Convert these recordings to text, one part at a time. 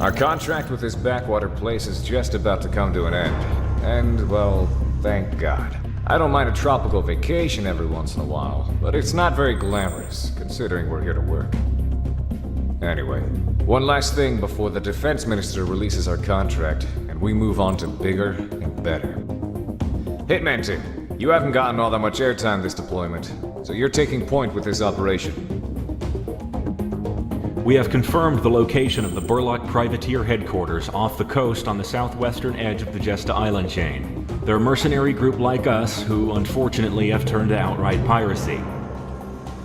Our contract with this backwater place is just about to come to an end. And, well, thank God. I don't mind a tropical vacation every once in a while, but it's not very glamorous, considering we're here to work. Anyway, one last thing before the defense minister releases our contract, and we move on to bigger and better. Hitman team, you haven't gotten all that much airtime this deployment, so you're taking point with this operation. We have confirmed the location of the Burlock Privateer headquarters off the coast on the southwestern edge of the Jesta Island chain. They're a mercenary group like us who, unfortunately, have turned to outright piracy.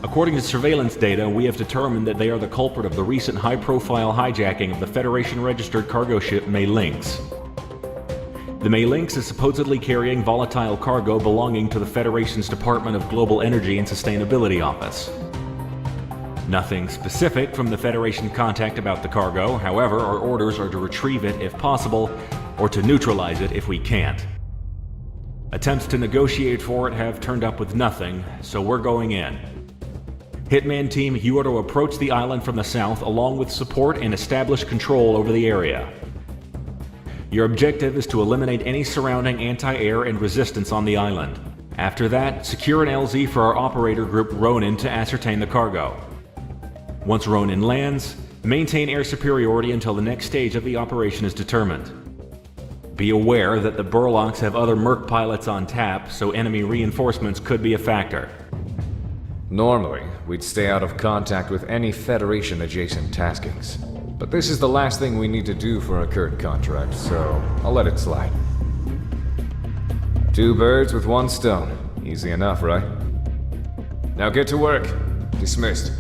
According to surveillance data, we have determined that they are the culprit of the recent high-profile hijacking of the Federation-registered cargo ship May Lynx. The May Lynx is supposedly carrying volatile cargo belonging to the Federation's Department of Global Energy and Sustainability Office. Nothing specific from the Federation contact about the cargo, however, our orders are to retrieve it if possible, or to neutralize it if we can't. Attempts to negotiate for it have turned up with nothing, so we're going in. Hitman team, you are to approach the island from the south along with support and establish control over the area. Your objective is to eliminate any surrounding anti-air and resistance on the island. After that, secure an LZ for our operator group Ronin to ascertain the cargo. Once Ronin lands, maintain air superiority until the next stage of the operation is determined. Be aware that the Burlocks have other Merc pilots on tap, so enemy reinforcements could be a factor. Normally, we'd stay out of contact with any Federation-adjacent taskings. But this is the last thing we need to do for our current contract, so I'll let it slide. Two birds with one stone. Easy enough, right? Now get to work. Dismissed.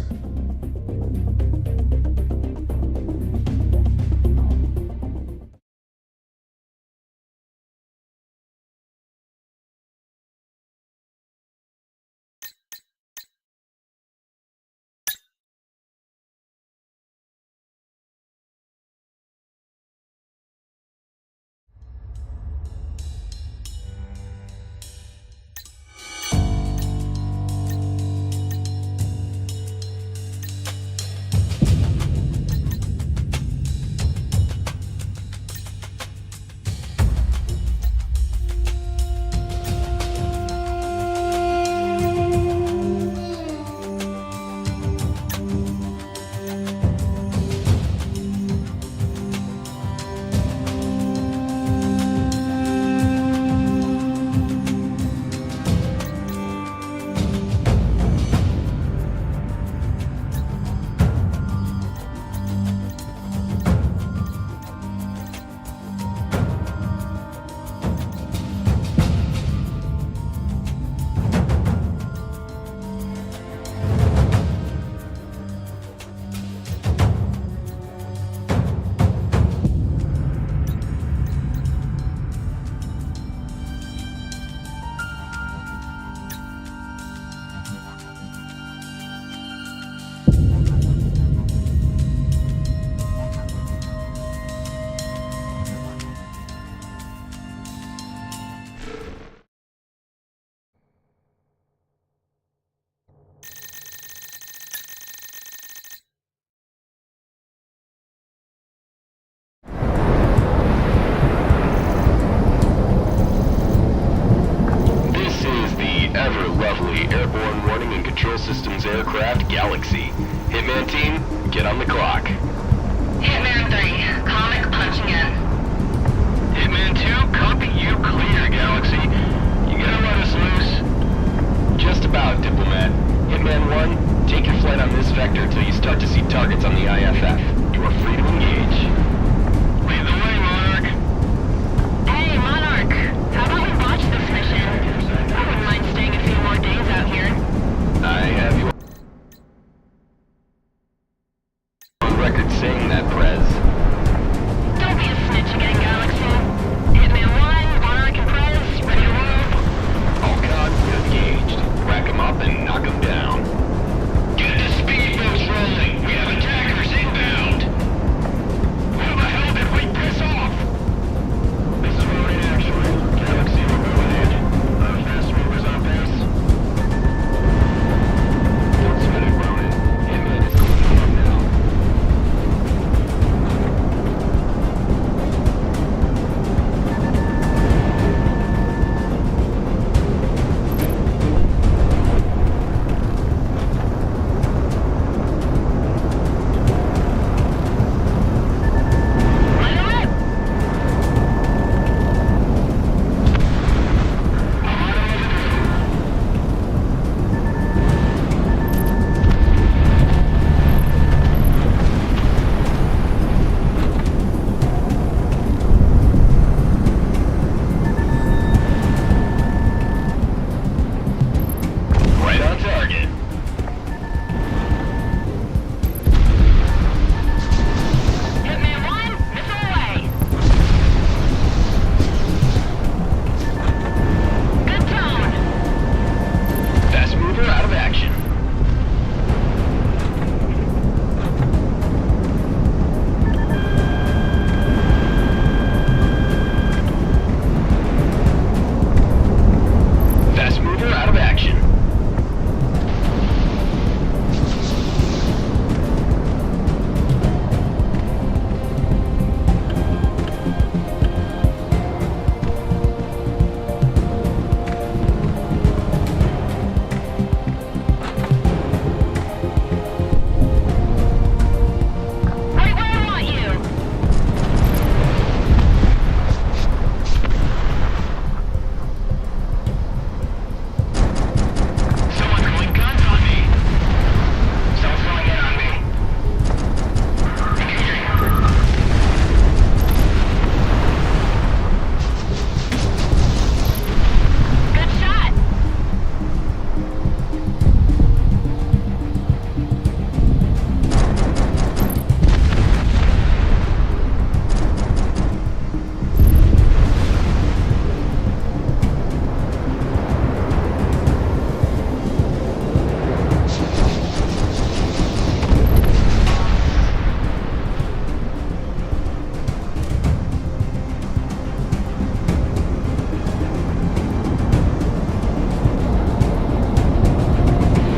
get on the clock. Hitman 3, Comic punching in. Hitman 2, copy you clear, Galaxy. You gonna let us loose? Just about, Diplomat. Hitman 1, take your flight on this vector till you start to see targets on the IFF. You are free to engage. Lead the way, Monarch. Hey, Monarch, how about we watch this mission? I wouldn't mind staying a few more days out here. I have you on record saying that, Prez. Don't be a snitch again, Galaxy. Hitman 1, Monarch and Prez, ready to roll? All cogs engaged. Rack 'em up and knock 'em down. Get the speedboats rolling. We have attackers inbound. Who the hell did we piss off? This is Ronin actually. Galaxy will go ahead. Fast movers on base. Don't sweat it, Ronin. Hitman is cleaning up now. Let it rip! Right on target. Hitman 1, missile away! Good tone! Fast mover out of action. Fast mover out of action. Right where I want you! Someone's going guns on me. Someone's going in on me. Good shot!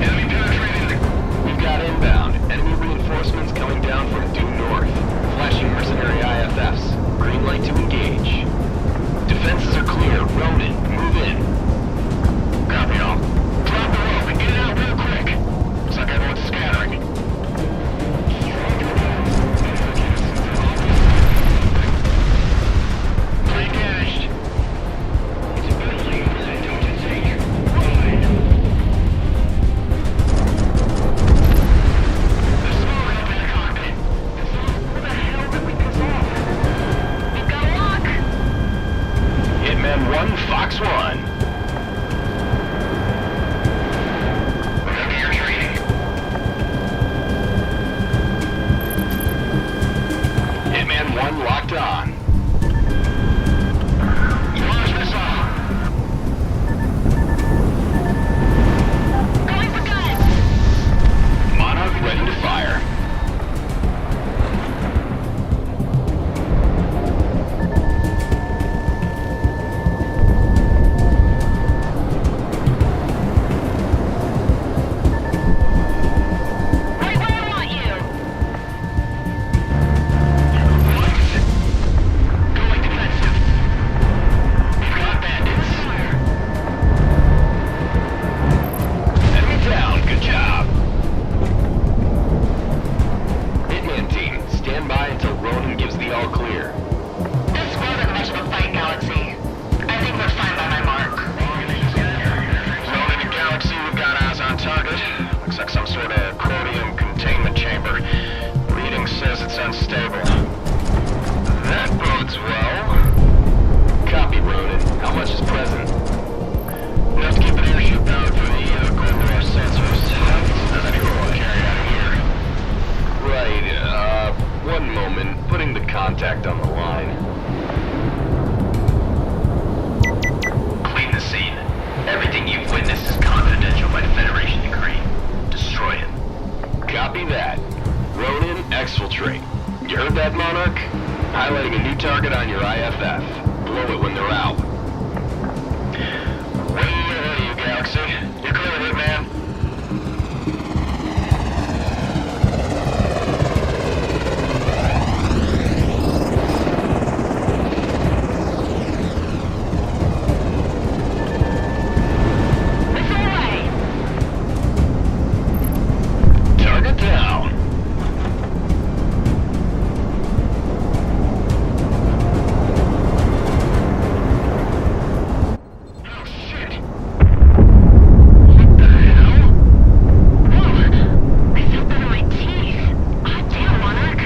Enemy penetrated. We've got inbound. Enemy reinforcements coming down from due north. Flashing mercenary IFFs. Green light to engage. Defenses are clear. Ronin, move in. Copy all. Drop the rope and get it out real quick. Looks like everyone's scattering. Play engaged. It's a good lead, don't you think? Ronin. There's smoke up in the cockpit. Who the hell did we piss off? You've got a lock! Putting a new target on your IFF. Blow it when they're out. Way ahead of you, Galaxy. You're clear of it, man. Missile away! Target down. Oh, shit. What the hell? Whoa! I felt that in my teeth. God damn, Monarch.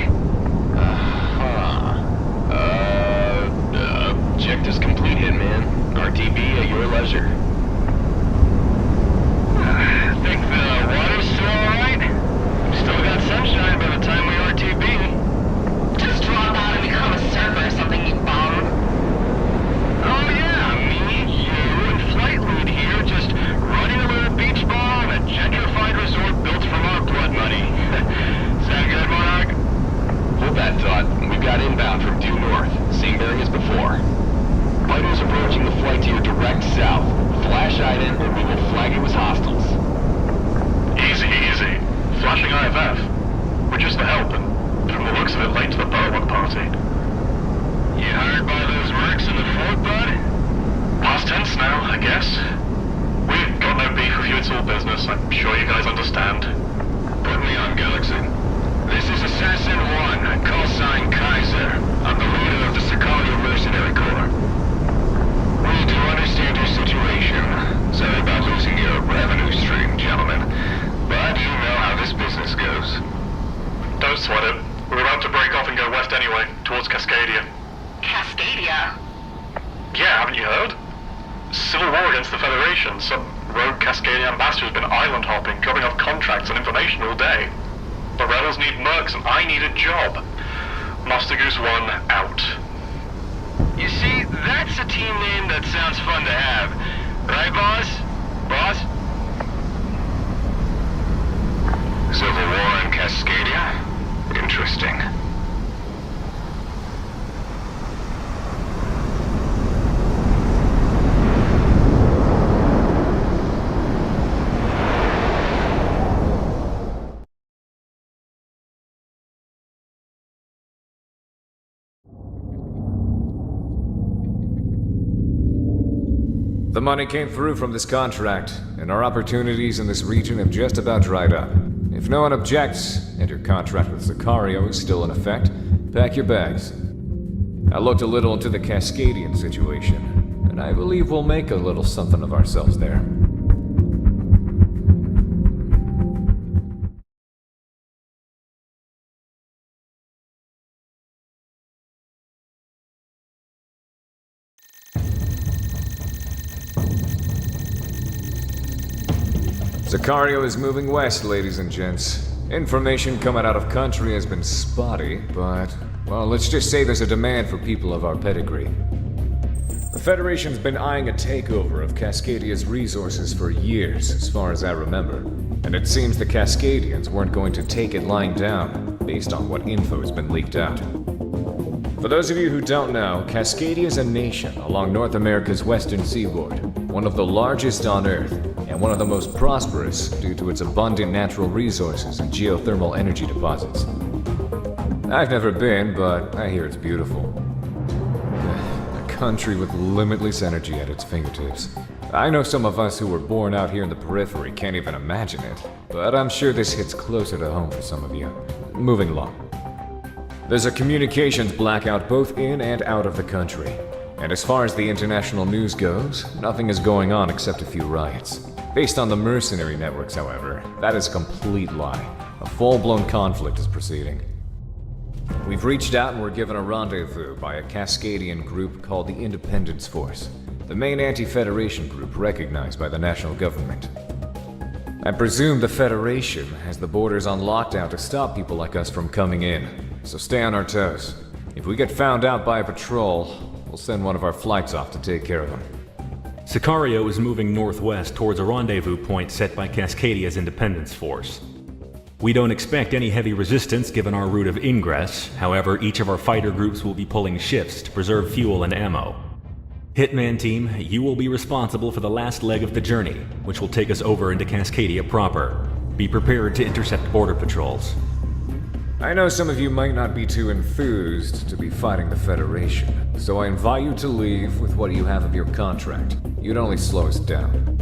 Objectives complete, Hitman. RTB at your leisure. Think the water's still alright? Still got sunshine by the time we RTB. Just drop out and become a surfer or something, you bum. Oh yeah, me, you, and Flight Lead here just running a little beach ball on a gentrified resort built from our blood money. Sound good, Monarch? Hold that thought. We've got inbound from due north. Same bearing as before. Fighter's approaching the flight to your direct south. Flash item and we will flag it as hostiles. Easy, easy. Flashing IFF. We're just the help, and from the looks of it, late to the Burlock party. You hired by those mercs in the fort, bud? Past tense now, I guess. We've got no beef with you, it's all business. I'm sure you guys understand. Put me on, Galaxy. This is Assassin 1, call sign Kaiser. I'm the leader of the Sicario Mercenary Corps. We do understand your situation. Sorry about losing your revenue stream, gentlemen. But you know how this business goes. Don't sweat it. We're about to break off and go west anyway, towards Cascadia. Cascadia. Yeah, haven't you heard? Civil war against the Federation. Some rogue Cascadia ambassador has been island hopping, dropping off contracts and information all day. The rebels need mercs and I need a job. Master Goose 1 out. You see, that's a team name that sounds fun to have. Right, boss? Boss? Civil War in Cascadia? Interesting. The money came through from this contract, and our opportunities in this region have just about dried up. If no one objects, and your contract with Sicario is still in effect, pack your bags. I looked a little into the Cascadian situation, and I believe we'll make a little something of ourselves there. Sicario is moving west, ladies and gents. Information coming out of country has been spotty, but, well, let's just say there's a demand for people of our pedigree. The Federation's been eyeing a takeover of Cascadia's resources for years, as far as I remember. And it seems the Cascadians weren't going to take it lying down, based on what info has been leaked out. For those of you who don't know, Cascadia is a nation along North America's western seaboard, one of the largest on Earth, and one of the most prosperous due to its abundant natural resources and geothermal energy deposits. I've never been, but I hear it's beautiful. A country with limitless energy at its fingertips. I know some of us who were born out here in the periphery can't even imagine it, but I'm sure this hits closer to home for some of you. Moving along. There's a communications blackout both in and out of the country. And as far as the international news goes, nothing is going on except a few riots. Based on the mercenary networks, however, that is a complete lie. A full-blown conflict is proceeding. We've reached out and were given a rendezvous by a Cascadian group called the Independence Force, the main anti-Federation group recognized by the national government. I presume the Federation has the borders on lockdown to stop people like us from coming in, so stay on our toes. If we get found out by a patrol, we'll send one of our flights off to take care of them. Sicario is moving northwest towards a rendezvous point set by Cascadia's Independence Force. We don't expect any heavy resistance given our route of ingress. However, each of our fighter groups will be pulling shifts to preserve fuel and ammo. Hitman Team, you will be responsible for the last leg of the journey, which will take us over into Cascadia proper. Be prepared to intercept border patrols. I know some of you might not be too enthused to be fighting the Federation, so I invite you to leave with what you have of your contract. You'd only slow us down.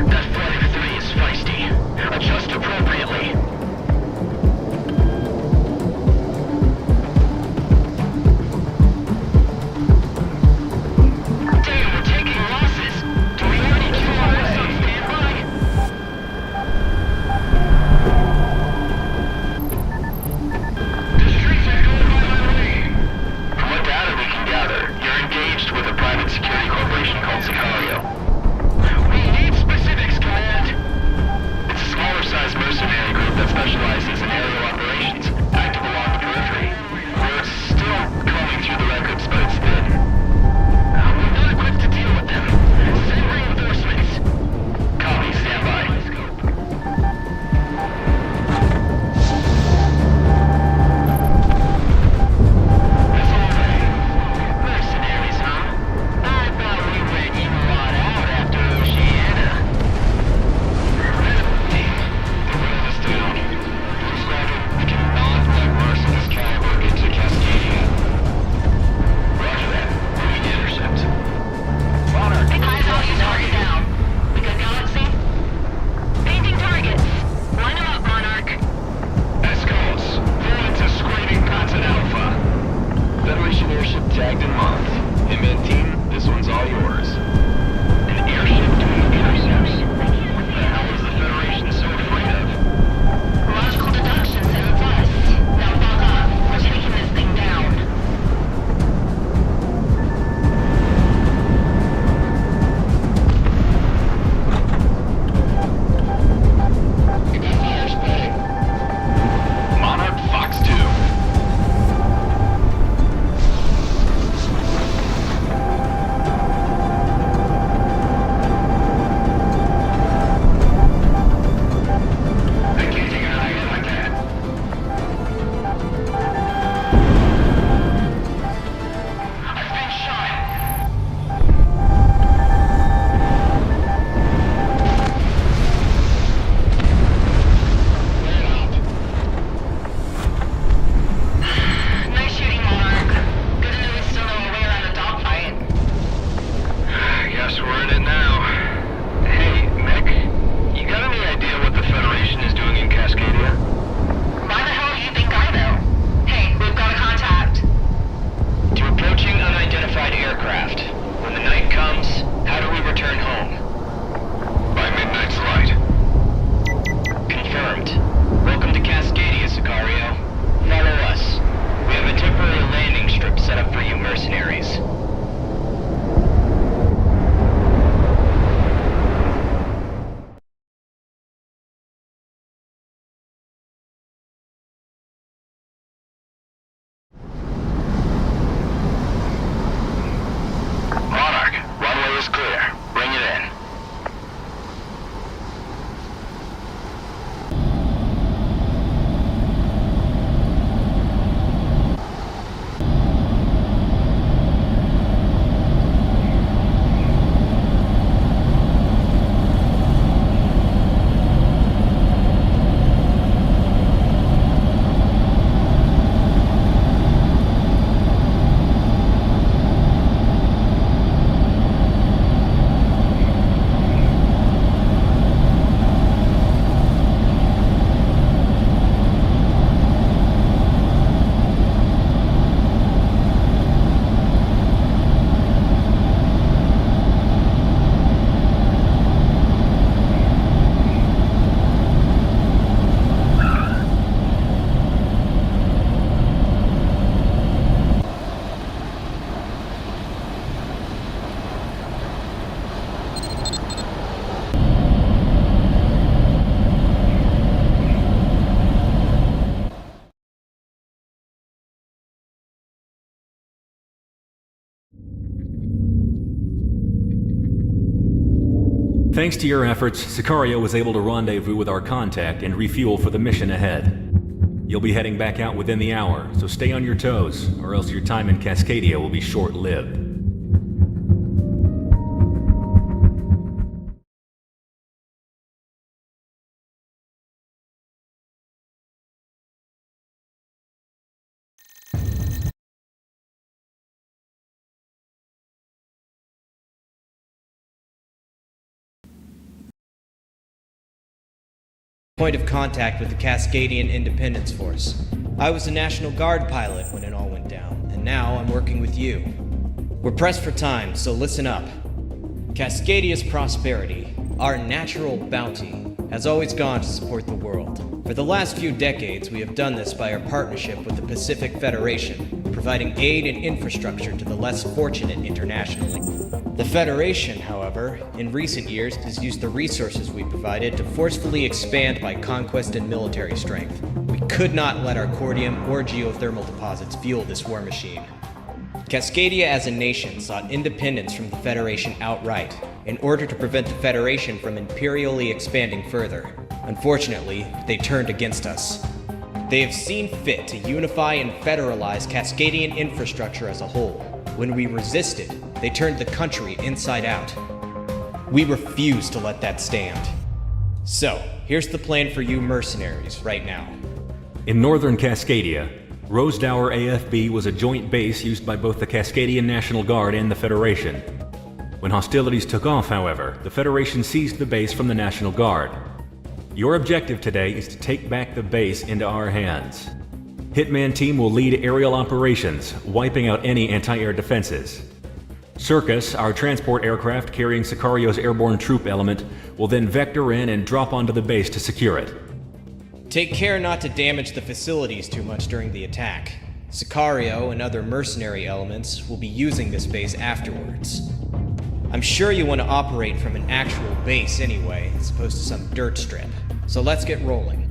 That Flight 3 is feisty. Thanks to your efforts, Sicario was able to rendezvous with our contact and refuel for the mission ahead. You'll be heading back out within the hour, so stay on your toes, or else your time in Cascadia will be short-lived. Point of contact with the Cascadian Independence Force. I was a National Guard pilot when it all went down, and now I'm working with you. We're pressed for time, so listen up. Cascadia's prosperity, our natural bounty, has always gone to support the world. For the last few decades, we have done this by our partnership with the Pacific Federation, providing aid and infrastructure to the less fortunate internationally. The Federation, however, in recent years has used the resources we provided to forcefully expand by conquest and military strength. We could not let our cordium or geothermal deposits fuel this war machine. Cascadia as a nation sought independence from the Federation outright, in order to prevent the Federation from imperially expanding further. Unfortunately, they turned against us. They have seen fit to unify and federalize Cascadian infrastructure as a whole. When we resisted, they turned the country inside out. We refuse to let that stand. So, here's the plan for you mercenaries right now. In northern Cascadia, Rosedower AFB was a joint base used by both the Cascadian National Guard and the Federation. When hostilities took off, however, the Federation seized the base from the National Guard. Your objective today is to take back the base into our hands. Hitman Team will lead aerial operations, wiping out any anti-air defenses. Circus, our transport aircraft carrying Sicario's airborne troop element, will then vector in and drop onto the base to secure it. Take care not to damage the facilities too much during the attack. Sicario and other mercenary elements will be using this base afterwards. I'm sure you want to operate from an actual base anyway, as opposed to some dirt strip. So let's get rolling.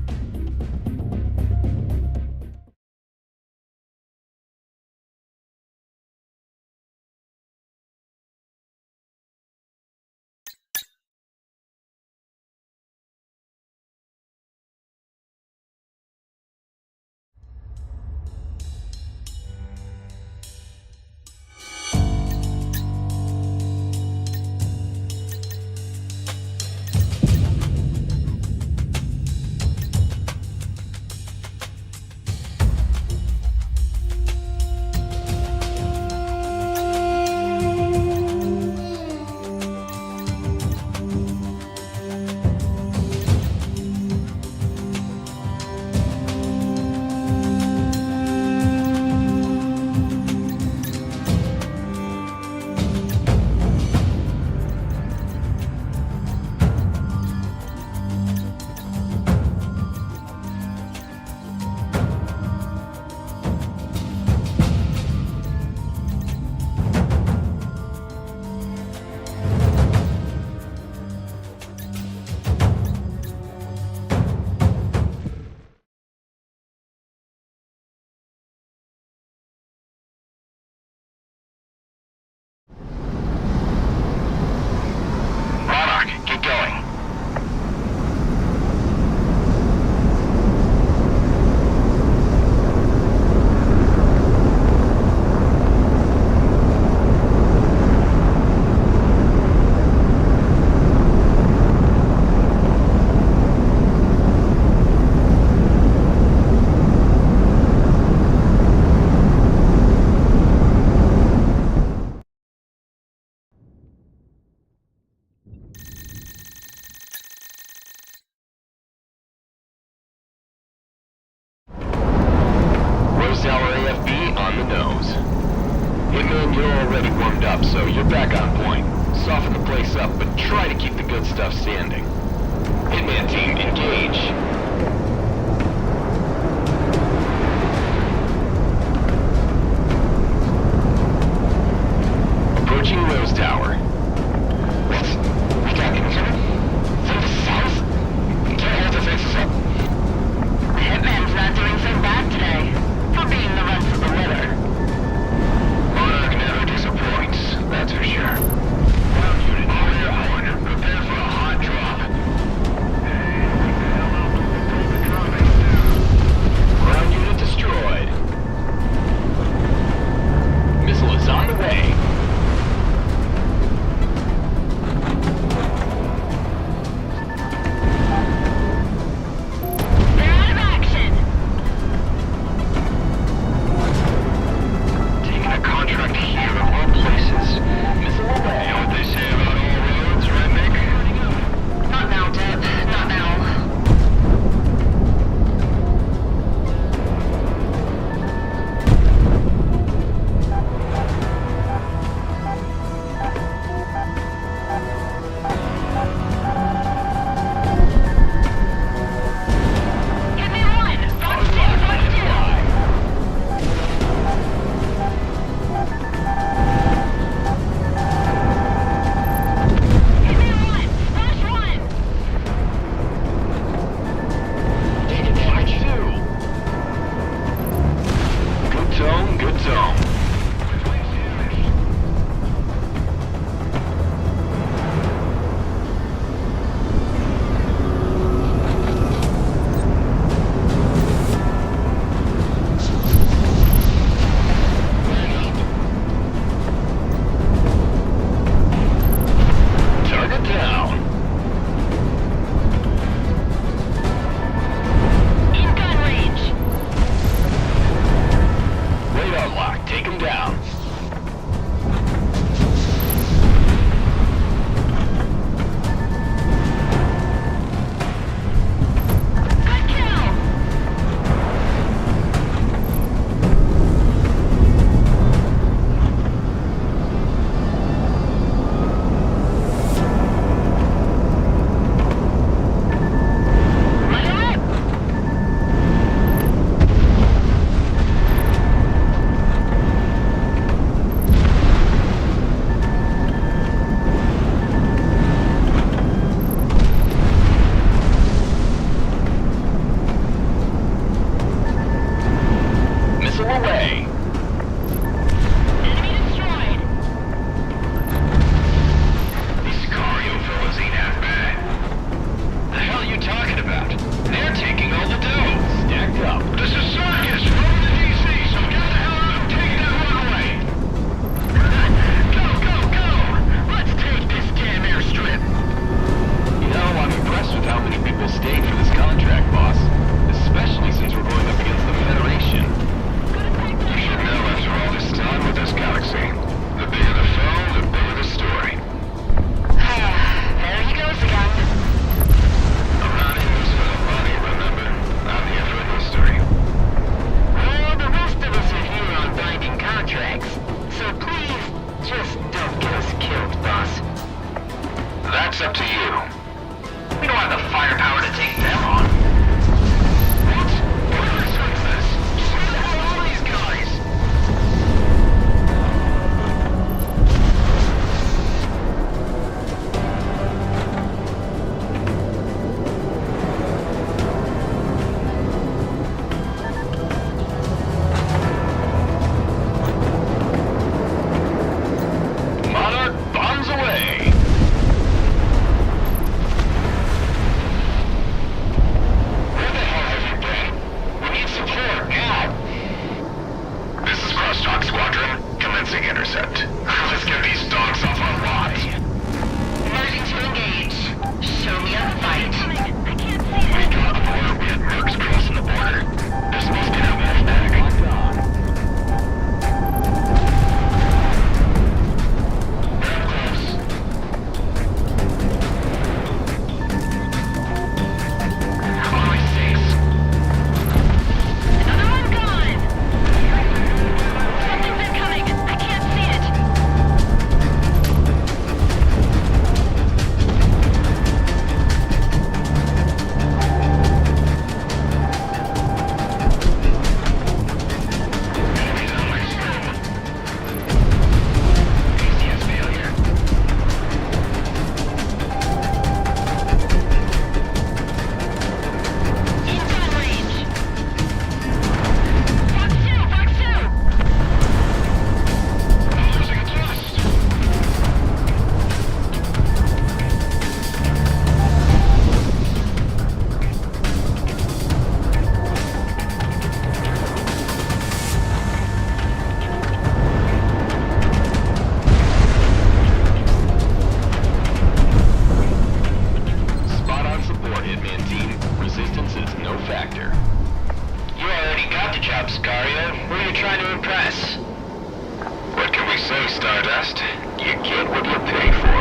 Rosedower AFB on the nose. Hitman, you're already warmed up, so you're back on point. Soften the place up, but try to keep the good stuff standing. Hitman Team, engage. Approaching Rose Tower. We got incoming? From the south? We can't hold defenses up. Hitman's not doing so bad today. For being the rest of the litter. Monarch never disappoints, that's for sure. Ground unit, all airborne. Prepare for a hot up! This is Sarkis, from the DC, so get the hell out and take that runway! Go, go, go! Let's take this damn airstrip! You know, I'm impressed with how many people stayed for this contract, boss. Especially since we're going up against the Federation. You should know after all this time with this galaxy. The bigger the foe, the bigger the story. There he goes again. I'm not in this for the money, remember? I'm here for history. Well, the rest of us are here on binding contracts. So please, just don't get us killed, boss. That's up to you. We don't have the firepower to take them on. What? What is this? Just where the hell are these guys? Monarch bombs away! Where the hell have you been? We need support now! This is Crosstalk Squadron, commencing intercept. Let's get these dogs off our lot. Emerging to engage. Show me a fight. I can't see We got the border, we had mercs crossing the border. They're supposed to have that back. They're close. On my six. Another one gone! Something's incoming! I can't see it! Enemies on my screen. ACS failure. Inbound range! Fox 2! Fox 2! I'm losing a thrust. Spot on support, Hitman team. Resistance is no factor. You already got the job, Scario. Who are you trying to impress? What can we say, Stardust? You get what you pay for.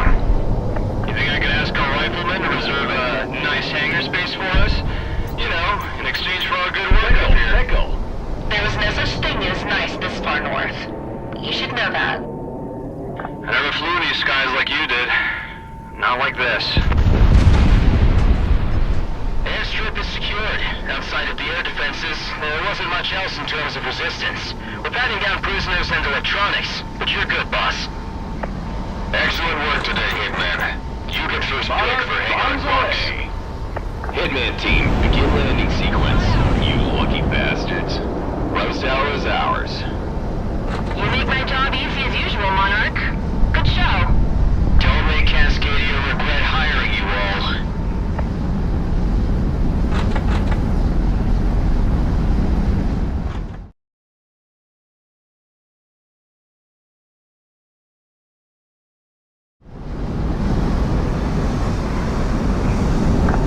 You think I could ask our rifleman to reserve a nice hangar space for us? You know, in exchange for our good work up here. Pickle. There is no such thing as nice this far north. You should know that. I never flew these skies like you did. Not like this. Airstrip is secured. Outside of the air defenses, there wasn't much else in terms of resistance. We're patting down prisoners and electronics, but you're good, boss. Excellent work today, Hitman. You get first pick for hanging box. Hitman team, begin landing sequence. You lucky bastards. Roast hour is ours. You make my job easy as usual, Monarch. Good show. Don't make Cascadia regret hiring you all.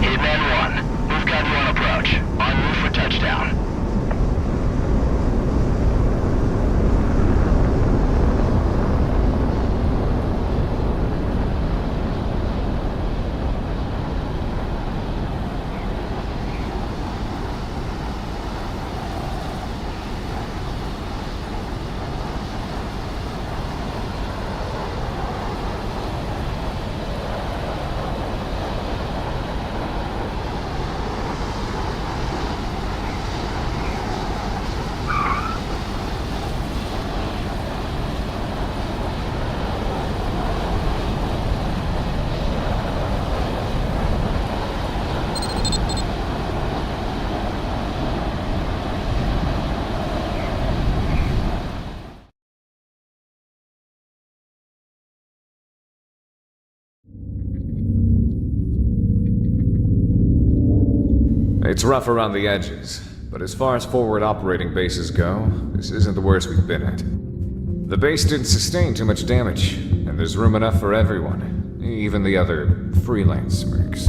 Hitman 1, we've got you on approach. En route for touchdown. It's rough around the edges, but as far as forward operating bases go, this isn't the worst we've been at. The base didn't sustain too much damage, and there's room enough for everyone, even the other freelance mercs.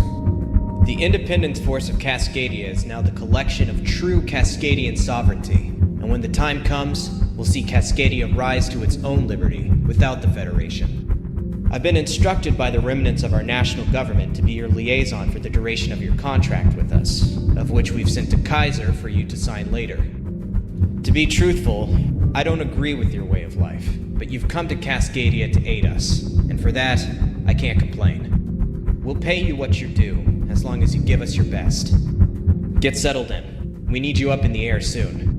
The Independence Force of Cascadia is now the collection of true Cascadian sovereignty, and when the time comes, we'll see Cascadia rise to its own liberty without the Federation. I've been instructed by the remnants of our national government to be your liaison for the duration of your contract with us, of which we've sent to Kaiser for you to sign later. To be truthful, I don't agree with your way of life, but you've come to Cascadia to aid us, and for that, I can't complain. We'll pay you what you're due, as long as you give us your best. Get settled in. We need you up in the air soon.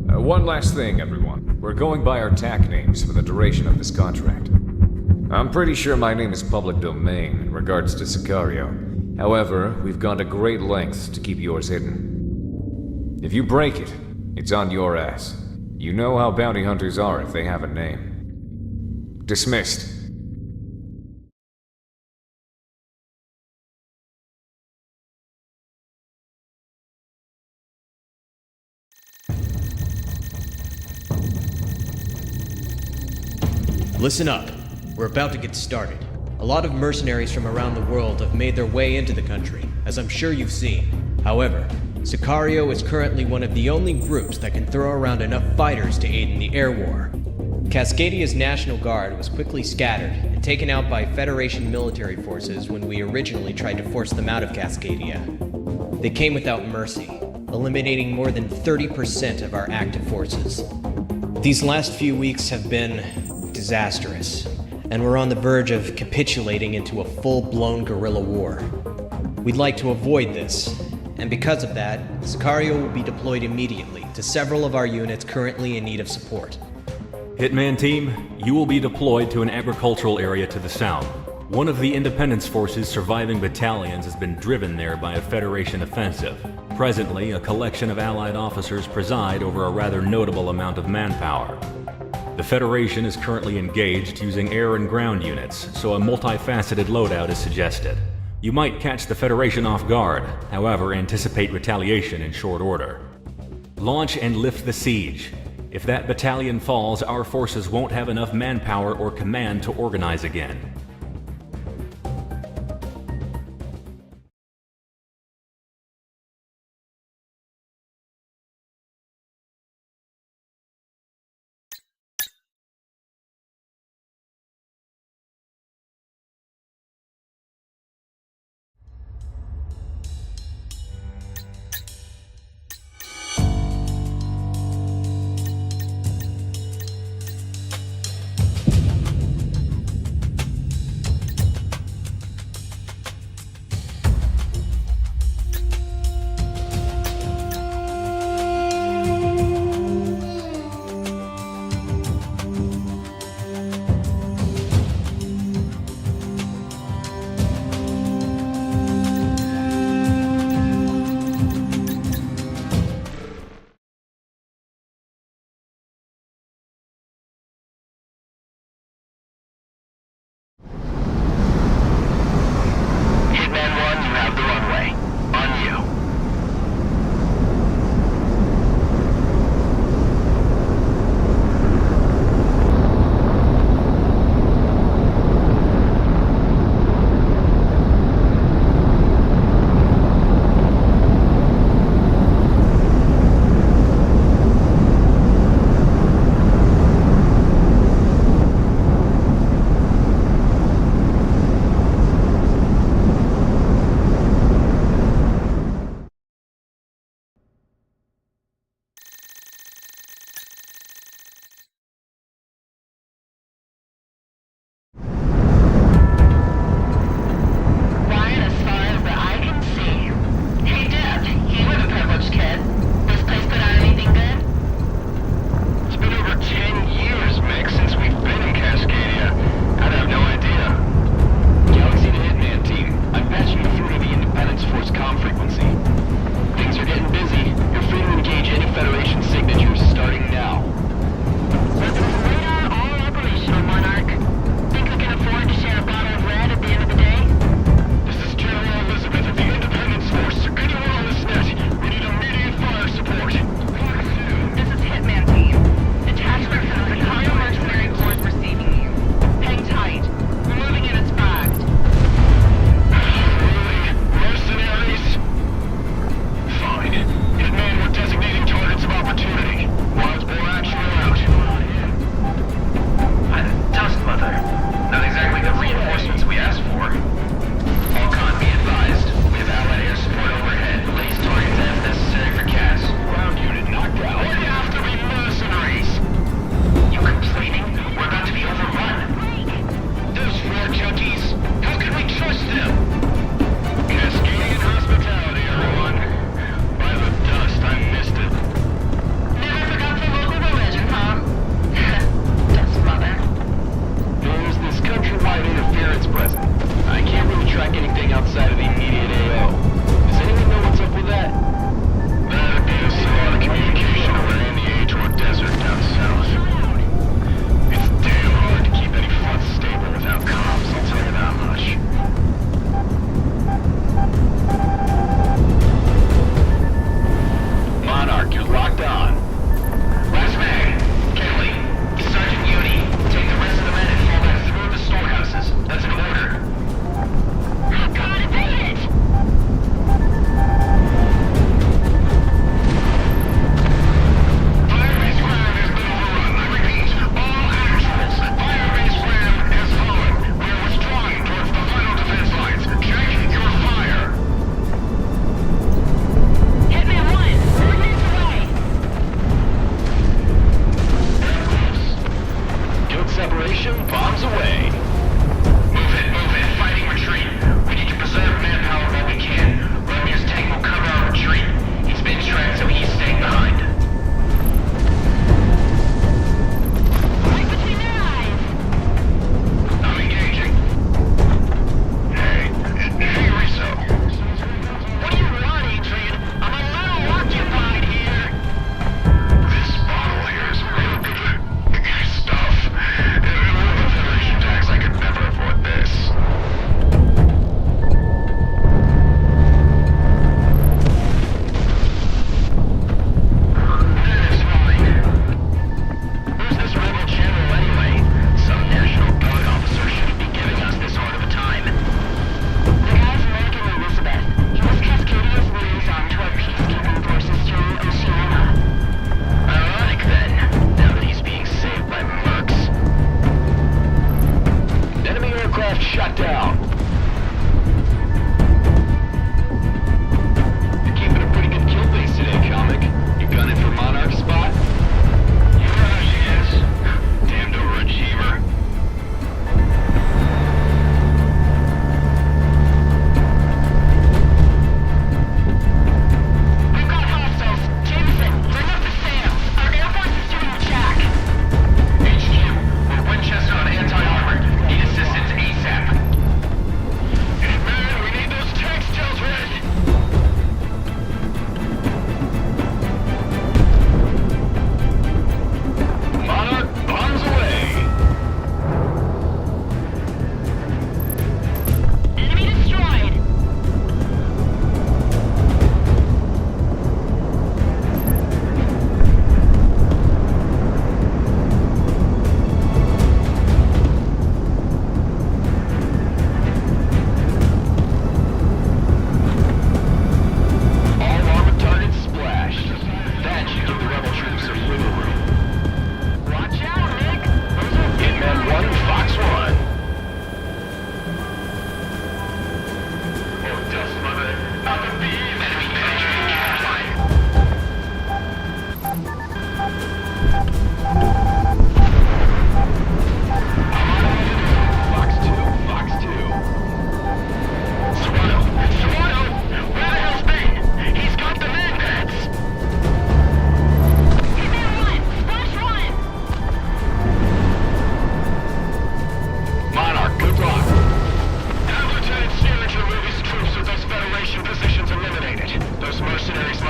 One last thing, everyone. We're going by our TAC names for the duration of this contract. I'm pretty sure my name is public domain in regards to Sicario. However, we've gone to great lengths to keep yours hidden. If you break it, it's on your ass. You know how bounty hunters are if they have a name. Dismissed. Listen up. We're about to get started. A lot of mercenaries from around the world have made their way into the country, as I'm sure you've seen. However, Sicario is currently one of the only groups that can throw around enough fighters to aid in the air war. Cascadia's National Guard was quickly scattered and taken out by Federation military forces when we originally tried to force them out of Cascadia. They came without mercy, eliminating more than 30% of our active forces. These last few weeks have been disastrous, and we're on the verge of capitulating into a full-blown guerrilla war. We'd like to avoid this, and because of that, Sicario will be deployed immediately to several of our units currently in need of support. Hitman Team, you will be deployed to an agricultural area to the south. One of the Independence Force's surviving battalions has been driven there by a Federation offensive. Presently, a collection of Allied officers preside over a rather notable amount of manpower. The Federation is currently engaged using air and ground units, so a multifaceted loadout is suggested. You might catch the Federation off guard, however, anticipate retaliation in short order. Launch and lift the siege. If that battalion falls, our forces won't have enough manpower or command to organize again.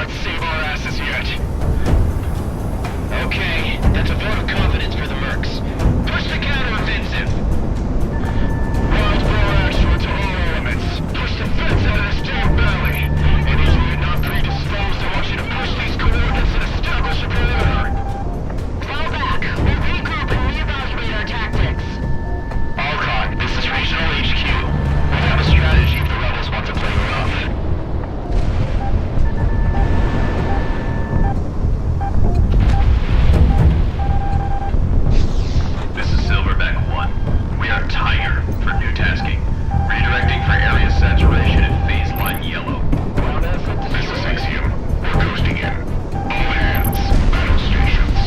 not save our asses yet. Okay, that's a vote of confidence for the mercs. Push the counteroffensive! Wildfire action to all elements. Push the fence out of the stone valley. Any unit not predisposed, I want you to push these coordinates and establish a perimeter. Fall back. We'll regroup and reevaluate our tactics. Alcon, this is Regional HQ. We have a strategy if the rebels want to play rough. This is Silverback 1. We are Tiger for new tasking. Redirecting for area saturation at phase line yellow. This is Axiom. We're coasting in. All hands. Battle stations.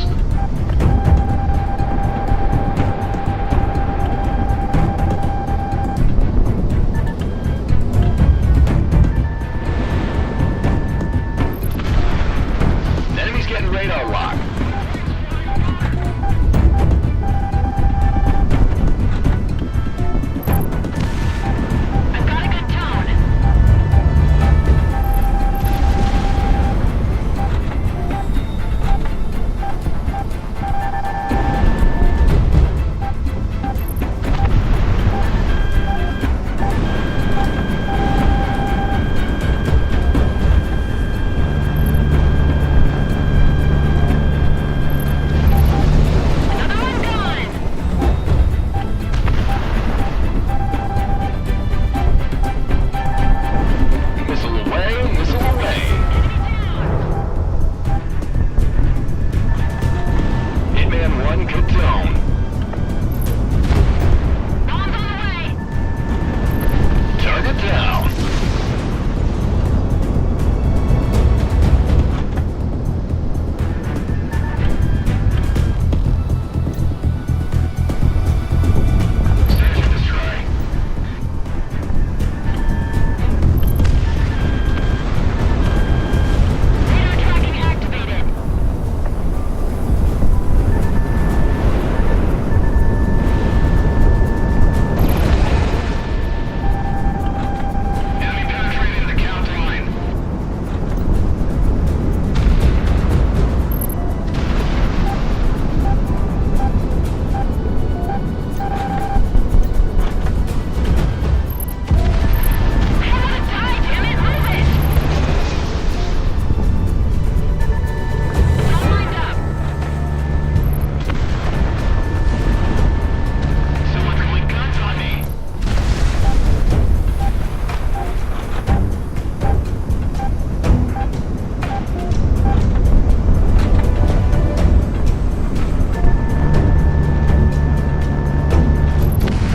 Enemy's getting radar lock. I've got a good tone. Another one gone. Missile away, missile away. Hitman 1, good tone. Bombs on the way. Target down. Search and destroy. Radar tracking activated. Enemy penetrating the count line. I wanna die, damn it, move it! All lined up. Someone's going guns on me.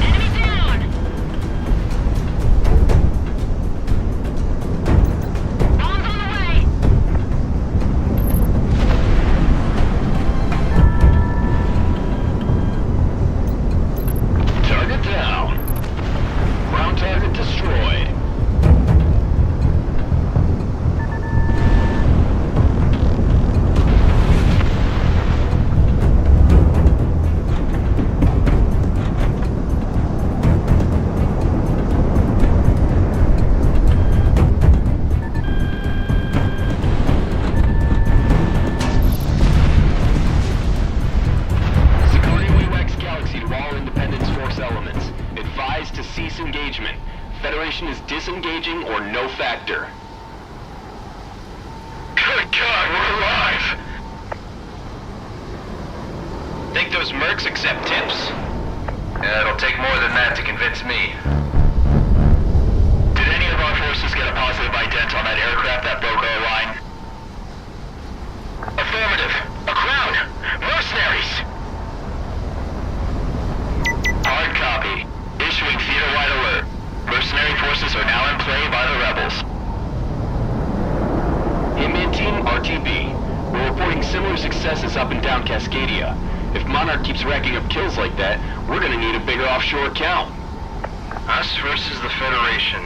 Enemy down! Bombs on the way! Target down. Ground target destroyed. Sicario AWACS Galaxy to all Independence Force elements. Advised to cease engagement. Federation is disengaging or no factor. Good God, we're alive! Think those mercs accept tips? It'll take more than that to convince me. Did any of our forces get a positive ident on that aircraft that broke our line? Affirmative. A crowd! Mercenaries! Hard copy. Issuing theater-wide alert. Mercenary forces are now in play by the rebels. Hitman Team RTB. We're reporting similar successes up and down Cascadia. If Monarch keeps racking up kills like that, we're gonna need a bigger offshore account. Us versus the Federation.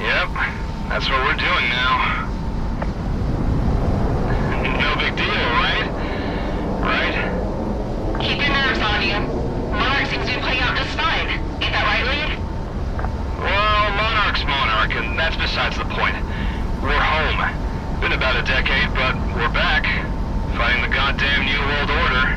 Yep, that's what we're doing now. No big deal, right? Right? Keep your nerves on you. Monarch seems to be playing out just fine. Ain't that right, Lead? Well, Monarch's Monarch, and that's besides the point. We're home. Been about a decade, but we're back. Fighting the goddamn New World Order.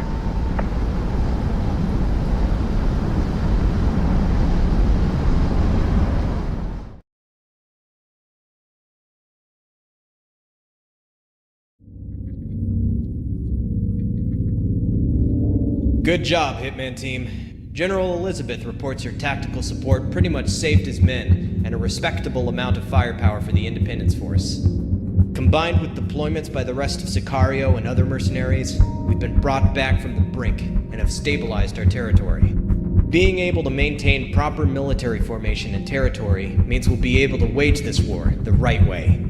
Good job, Hitman Team. General Elizabeth reports your tactical support pretty much saved his men, and a respectable amount of firepower for the Independence Force. Combined with deployments by the rest of Sicario and other mercenaries, we've been brought back from the brink and have stabilized our territory. Being able to maintain proper military formation and territory means we'll be able to wage this war the right way.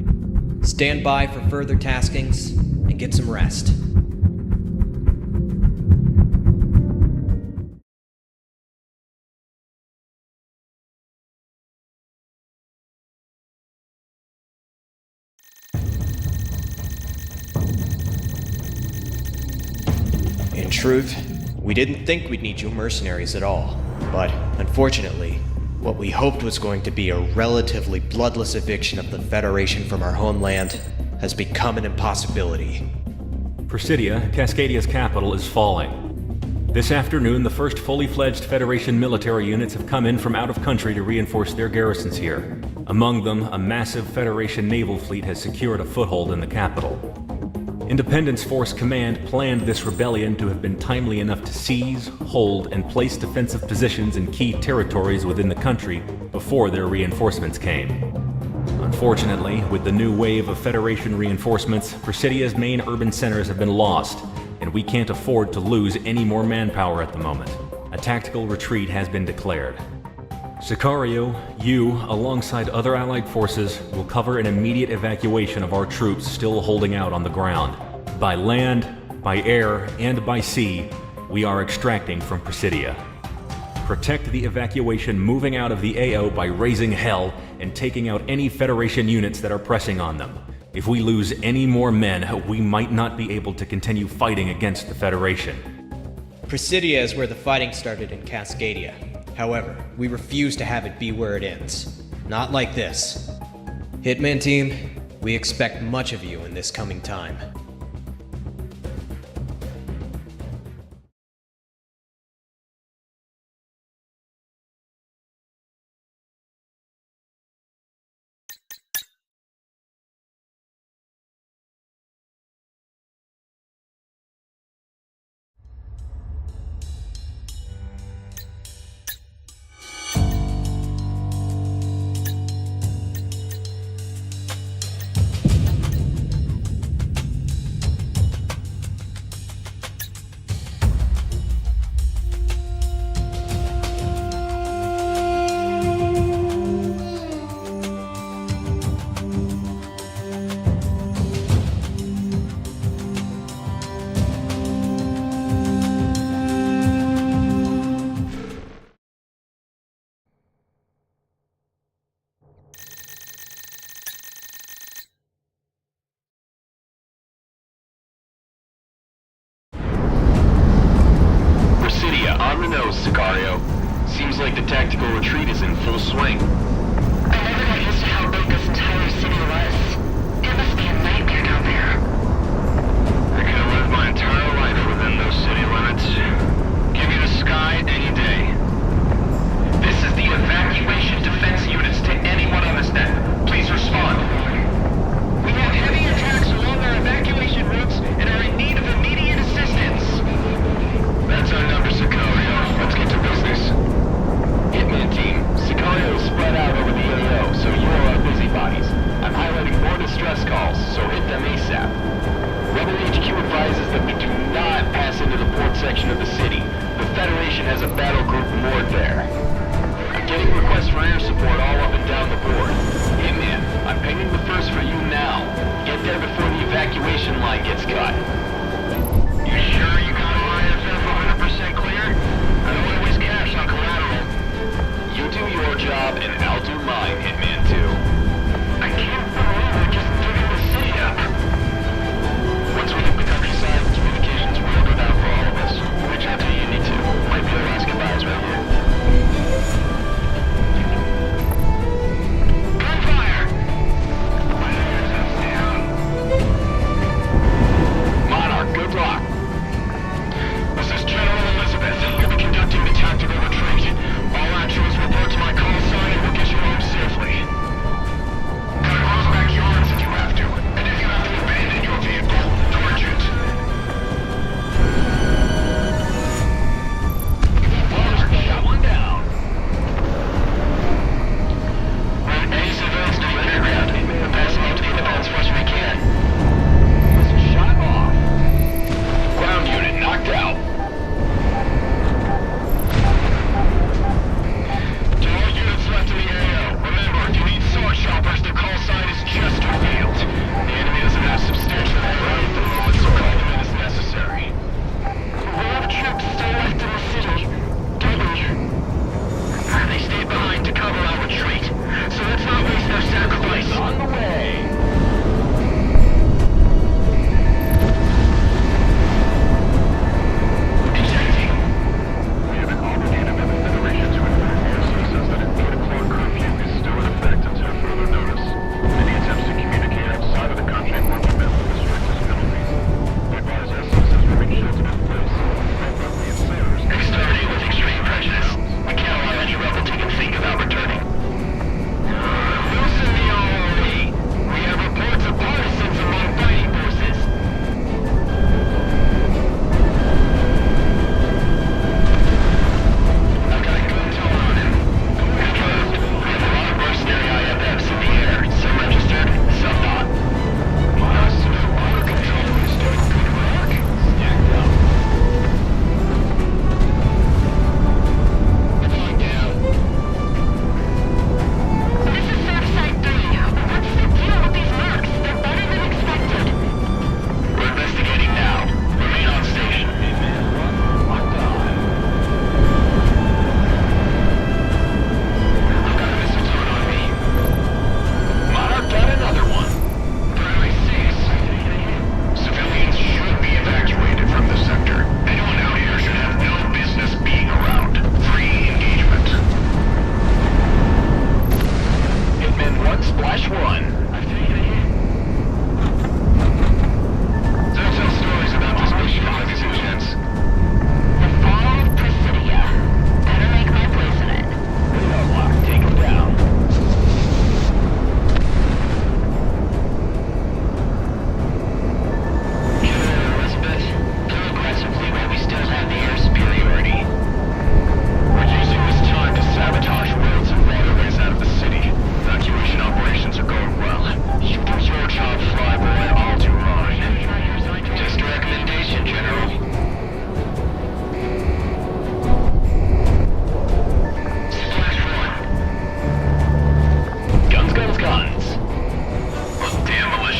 Stand by for further taskings and get some rest. In truth, we didn't think we'd need you mercenaries at all. But, unfortunately, what we hoped was going to be a relatively bloodless eviction of the Federation from our homeland has become an impossibility. Presidia, Cascadia's capital, is falling. This afternoon, the first fully fledged Federation military units have come in from out of country to reinforce their garrisons here. Among them, a massive Federation naval fleet has secured a foothold in the capital. Independence Force Command planned this rebellion to have been timely enough to seize, hold, and place defensive positions in key territories within the country before their reinforcements came. Unfortunately, with the new wave of Federation reinforcements, Presidia's main urban centers have been lost, and we can't afford to lose any more manpower at the moment. A tactical retreat has been declared. Sicario, you, alongside other allied forces, will cover an immediate evacuation of our troops still holding out on the ground. By land, by air, and by sea, we are extracting from Presidia. Protect the evacuation moving out of the AO by raising hell and taking out any Federation units that are pressing on them. If we lose any more men, we might not be able to continue fighting against the Federation. Presidia is where the fighting started in Cascadia. However, we refuse to have it be where it ends. Not like this. Hitman Team, we expect much of you in this coming time.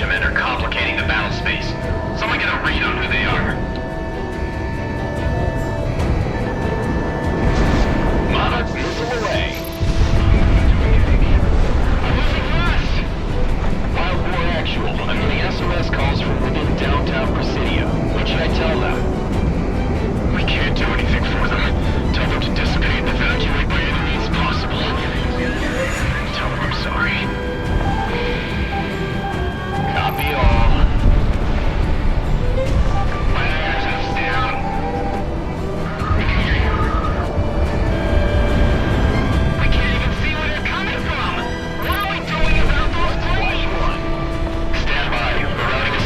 militiamen are complicating the battle space. Someone get a read on who they are. Monarch missile away. Losing us! Wild War Actual. I'm getting SOS calls from within downtown Presidio. What should I tell them? We can't do anything for them. Tell them to dissipate and evacuate by any means possible. Tell them I'm sorry. Copy all. Flares down. We can hear you. We can't even see where they're coming from. What are we doing about those planes? Stand by. We're routing a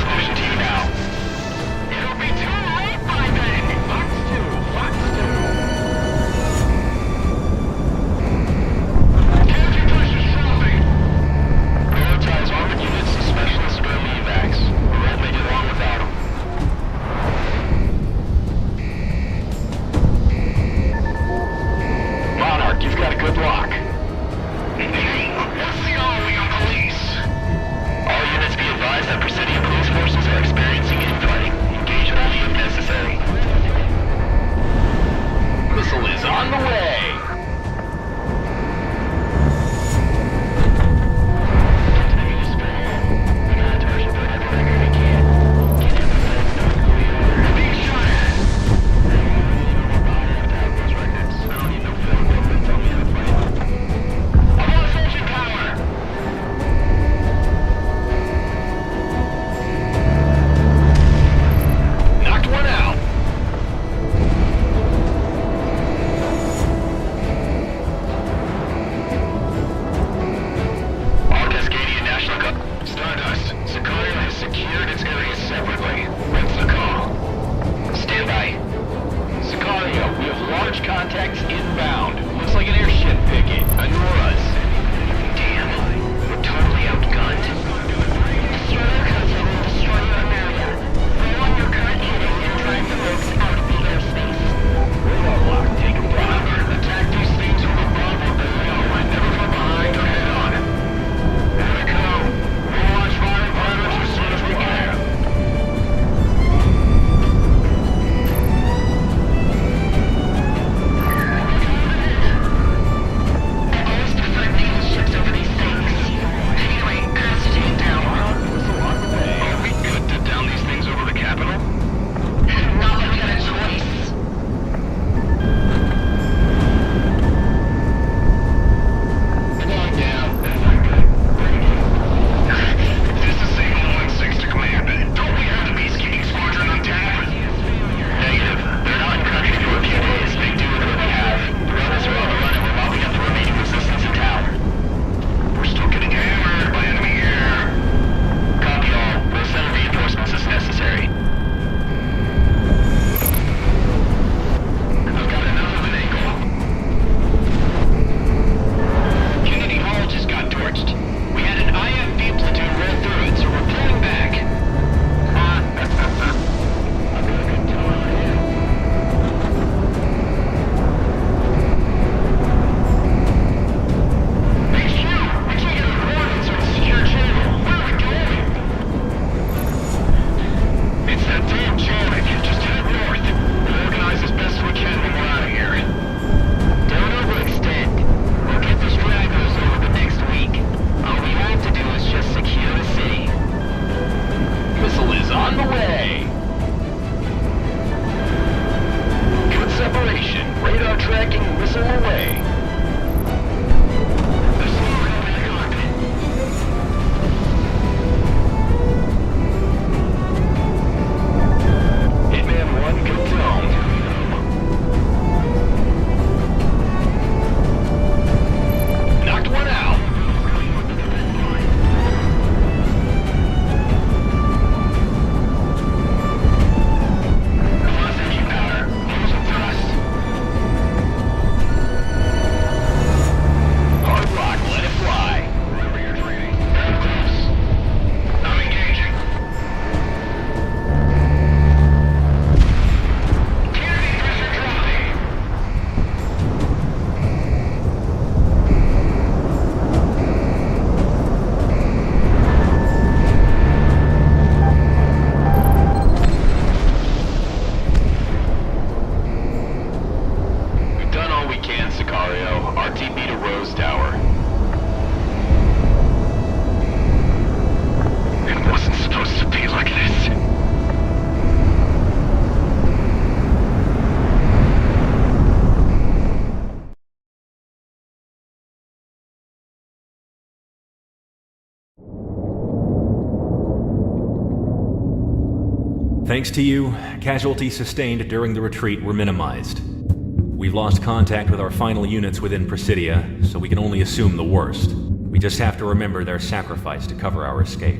Thanks to you, casualties sustained during the retreat were minimized. We've lost contact with our final units within Presidia, so we can only assume the worst. We just have to remember their sacrifice to cover our escape.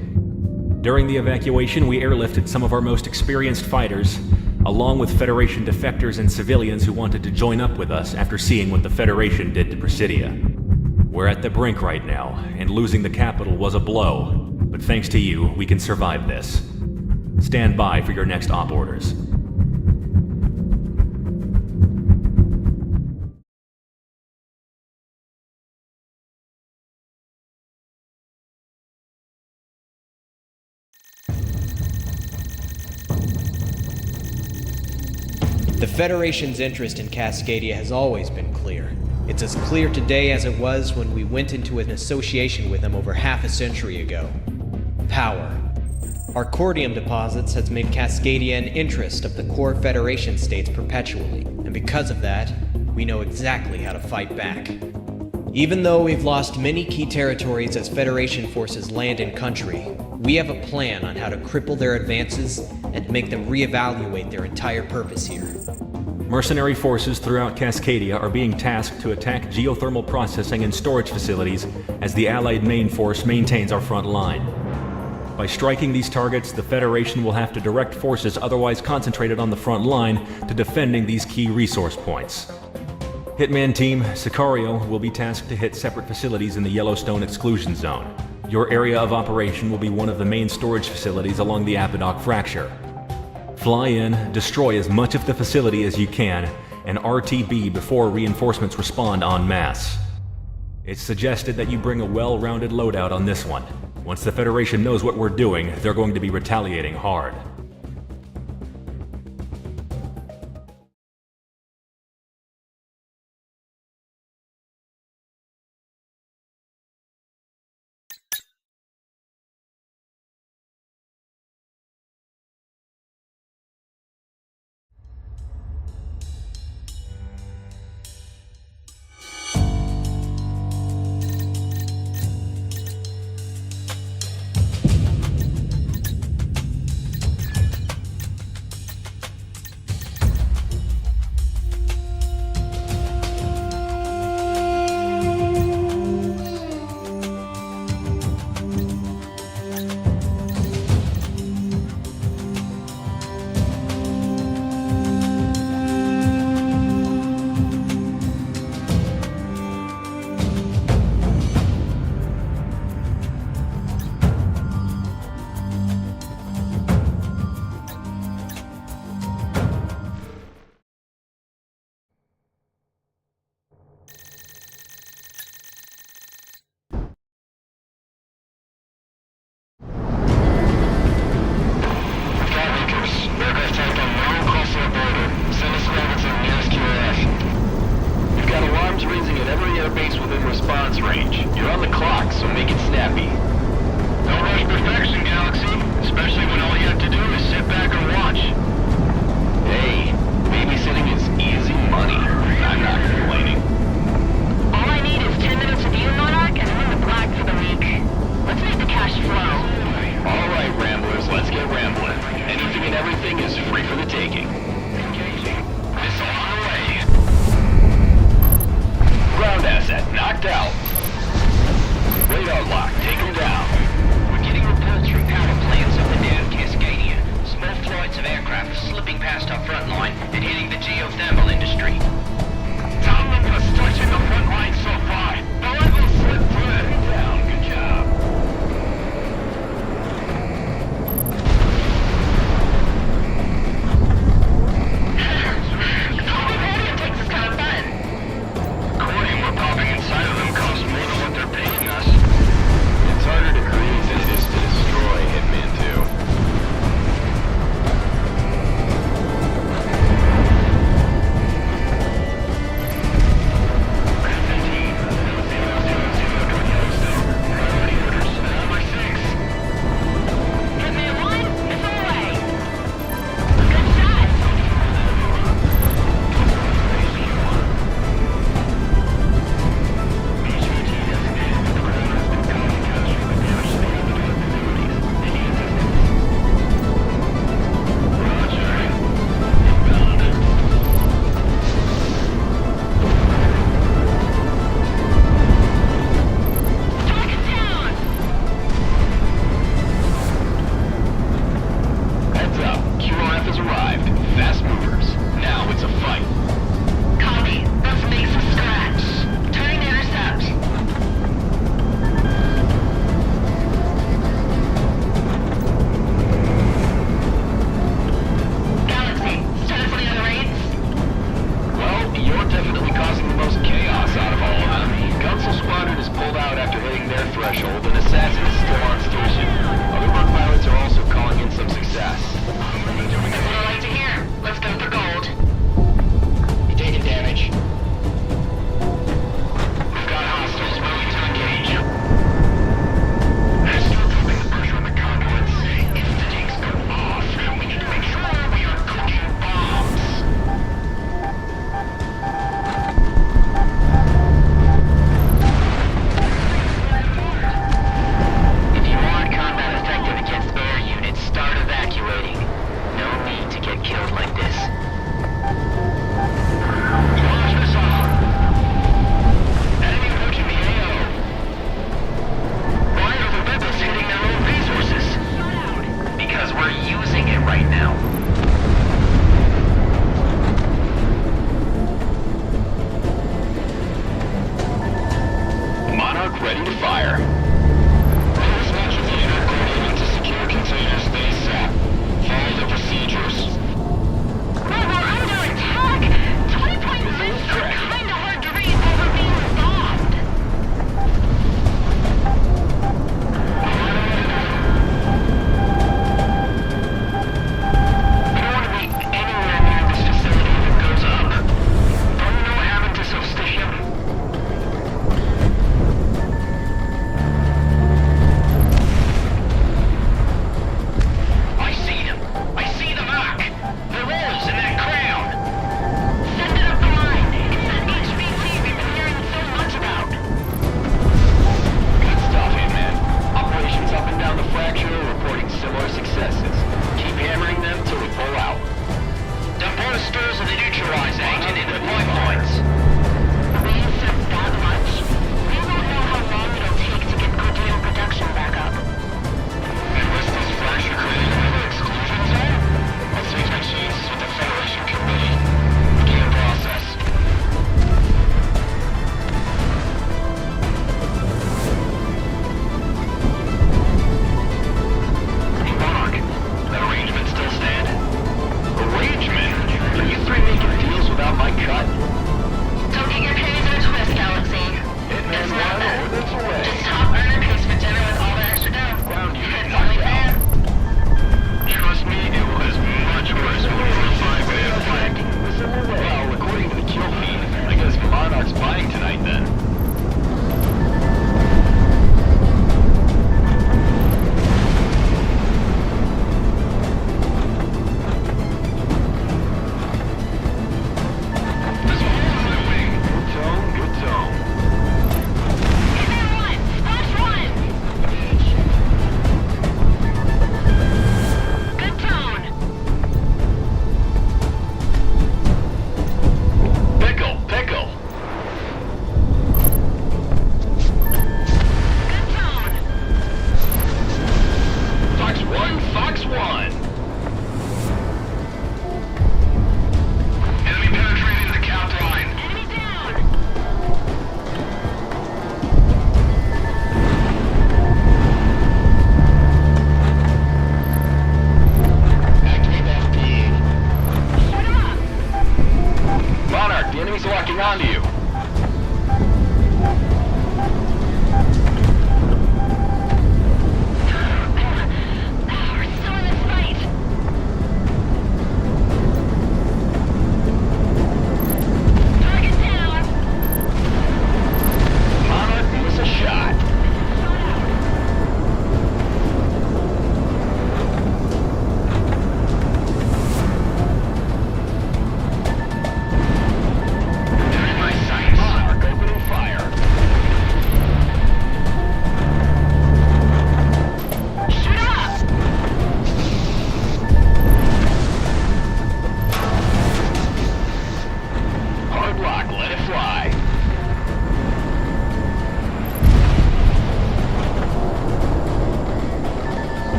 During the evacuation, we airlifted some of our most experienced fighters, along with Federation defectors and civilians who wanted to join up with us after seeing what the Federation did to Presidia. We're at the brink right now, and losing the capital was a blow, but thanks to you, we can survive this. Stand by for your next op orders. The Federation's interest in Cascadia has always been clear. It's as clear today as it was when we went into an association with them over half a century ago. Power. Our cordium deposits has made Cascadia an interest of the core Federation states perpetually, and because of that, we know exactly how to fight back. Even though we've lost many key territories as Federation forces land in country, we have a plan on how to cripple their advances and make them reevaluate their entire purpose here. Mercenary forces throughout Cascadia are being tasked to attack geothermal processing and storage facilities as the Allied main force maintains our front line. By striking these targets, the Federation will have to direct forces otherwise concentrated on the front line to defending these key resource points. Hitman Team, Sicario will be tasked to hit separate facilities in the Yellowstone Exclusion Zone. Your area of operation will be one of the main storage facilities along the Apodoc Fracture. Fly in, destroy as much of the facility as you can, and RTB before reinforcements respond en masse. It's suggested that you bring a well-rounded loadout on this one. Once the Federation knows what we're doing, they're going to be retaliating hard.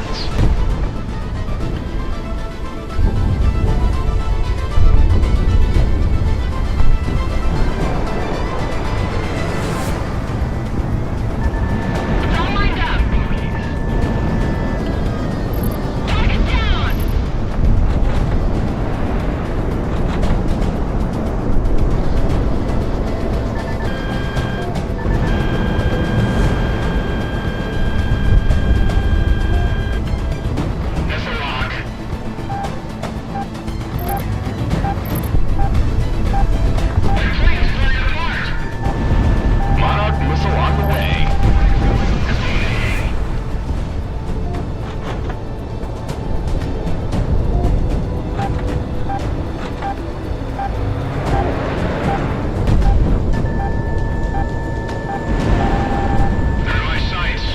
contacts. It's all lined up. Target down. Missile lock. Plane's flying apart. Monarch missile on the way. They're in my sights.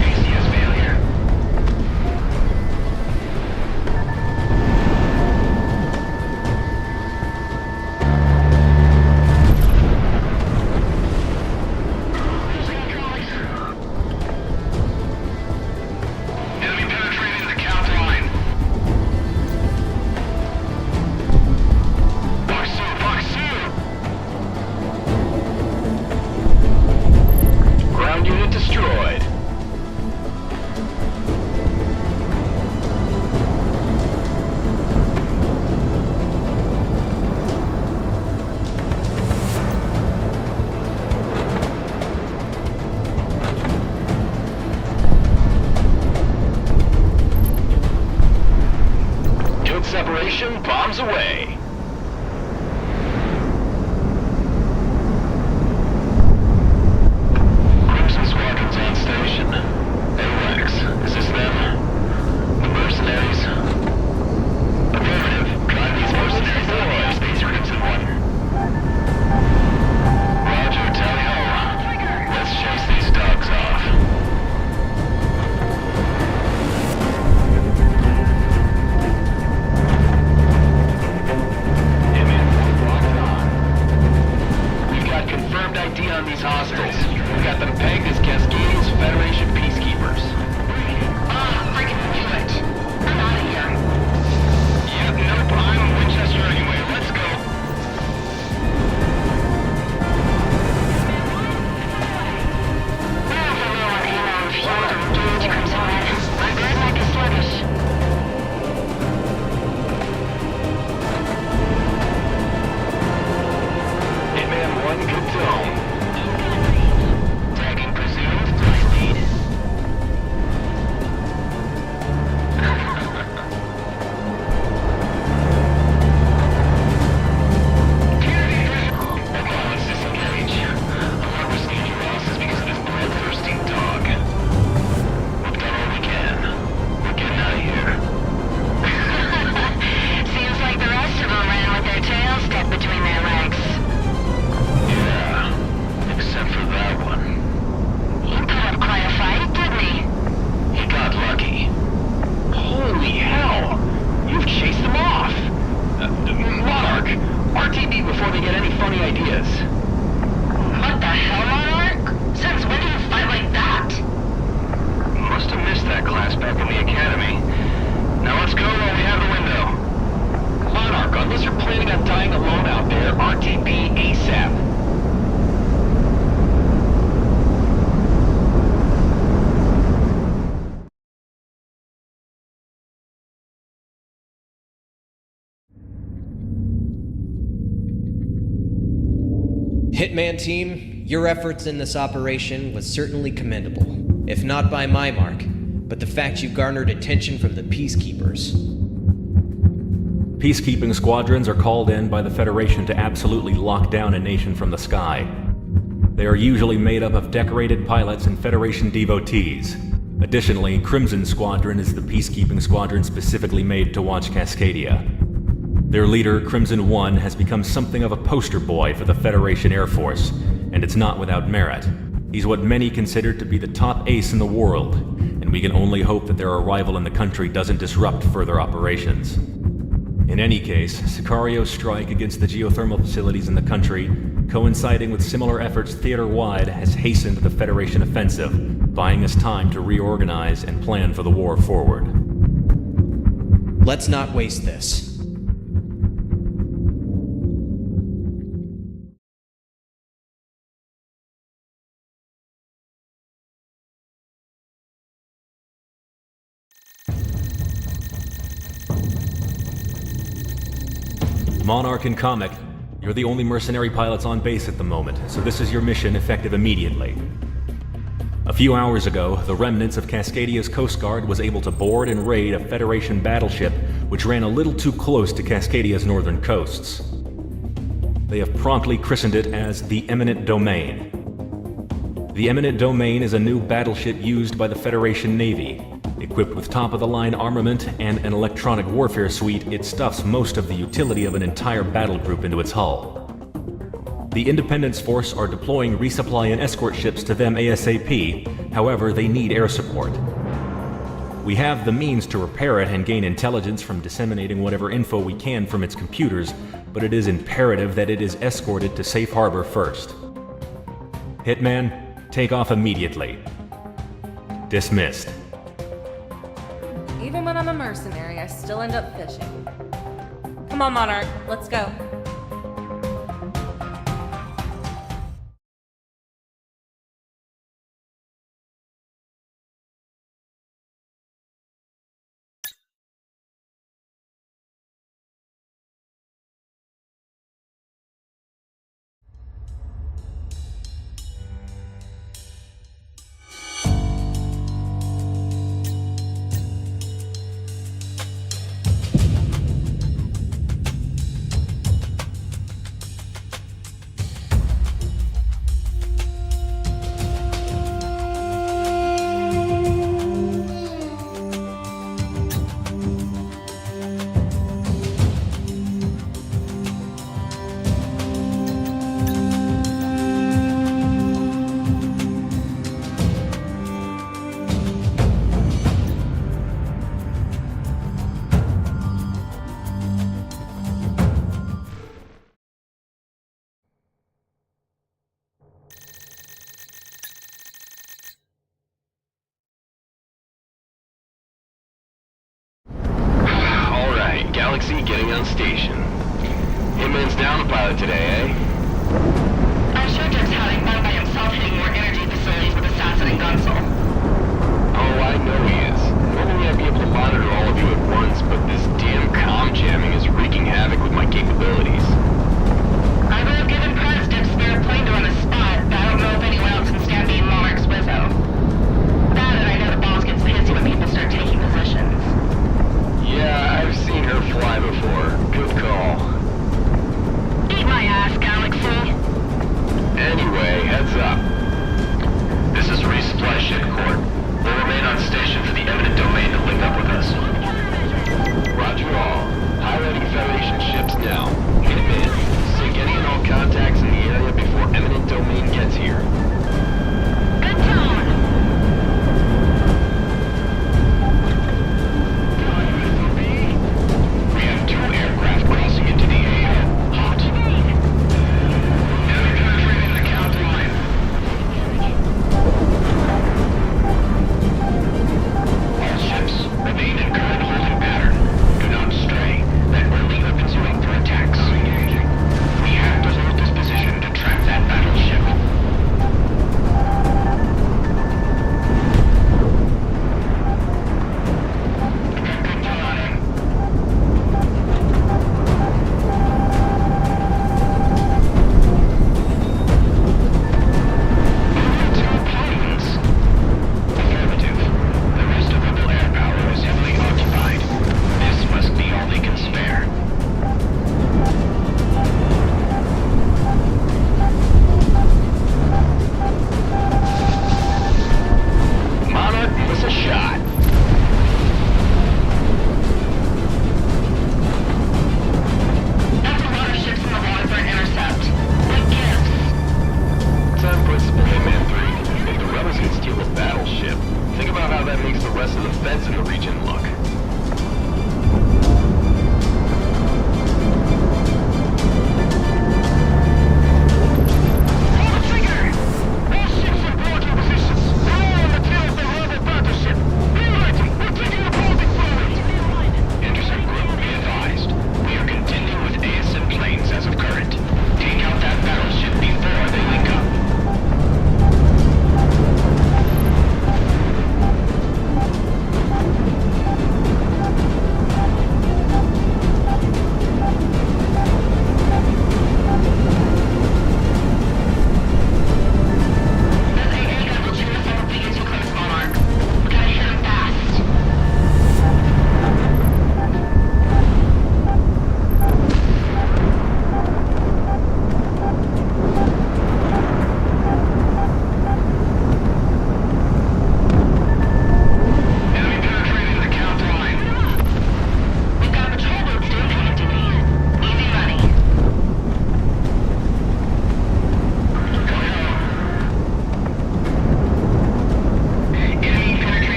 ACS failure. Enemy penetrating the count line. Baksu, Baksu! Ground unit destroyed. Good separation, bombs away. Crimson Squadron's on station. AWACS, is this them? The mercenaries? Affirmative. Drive these mercenaries out of the airspace, Crimson One. Roger, tally ho. Let's chase these dogs off. We've got confirmed ID on these hostiles. We've got them pegged as Cascadians Federation peacekeepers. Ah, freaking knew it. I'm out of here. Yep, nope, I'm Winchester anyway. Let's go. We're over low on ammo and fuel to engage, Crimson Red. My grid might be sluggish. Hitman 1, good zone. Tagging presumed. Flight lead. Let's disengage. I'm risking your losses because of this bloodthirsty dog. We've done all we can. We're getting out of here. Seems like the rest of them ran with their tails stuck between their legs. Yeah, except for that one. He put up quite a fight, didn't he? He got lucky. Holy hell! You've chased them off! Monarch, RTB before they get any funny ideas. What the hell, Monarch? Since when do you fight like that? Must have missed that class back in the academy. Now let's go while we have the window. Monarch, unless you're planning on dying alone out there, RTB ASAP. Hitman team, your efforts in this operation was certainly commendable, if not by my mark, but the fact you garnered attention from the Peacekeepers. Peacekeeping squadrons are called in by the Federation to absolutely lock down a nation from the sky. They are usually made up of decorated pilots and Federation devotees. Additionally, Crimson Squadron is the peacekeeping squadron specifically made to watch Cascadia. Their leader, Crimson One, has become something of a poster boy for the Federation Air Force, and it's not without merit. He's what many consider to be the top ace in the world, and we can only hope that their arrival in the country doesn't disrupt further operations. In any case, Sicario's strike against the geothermal facilities in the country coinciding with similar efforts theater-wide, has hastened the Federation offensive, buying us time to reorganize and plan for the war forward. Let's not waste this. Monarch and Comic, you're the only mercenary pilots on base at the moment, so this is your mission effective immediately. A few hours ago, the remnants of Cascadia's Coast Guard was able to board and raid a Federation battleship which ran a little too close to Cascadia's northern coasts. They have promptly christened it as the Eminent Domain. The Eminent Domain is a new battleship used by the Federation Navy. Equipped with top-of-the-line armament and an electronic warfare suite, it stuffs most of the utility of an entire battle group into its hull. The Independence Force are deploying resupply and escort ships to them ASAP, however, they need air support. We have the means to repair it and gain intelligence from disseminating whatever info we can from its computers, but it is imperative that it is escorted to safe harbor first. Hitman, take off immediately. Dismissed. Even when I'm a mercenary, I still end up fishing. Come on, Monarch, let's go.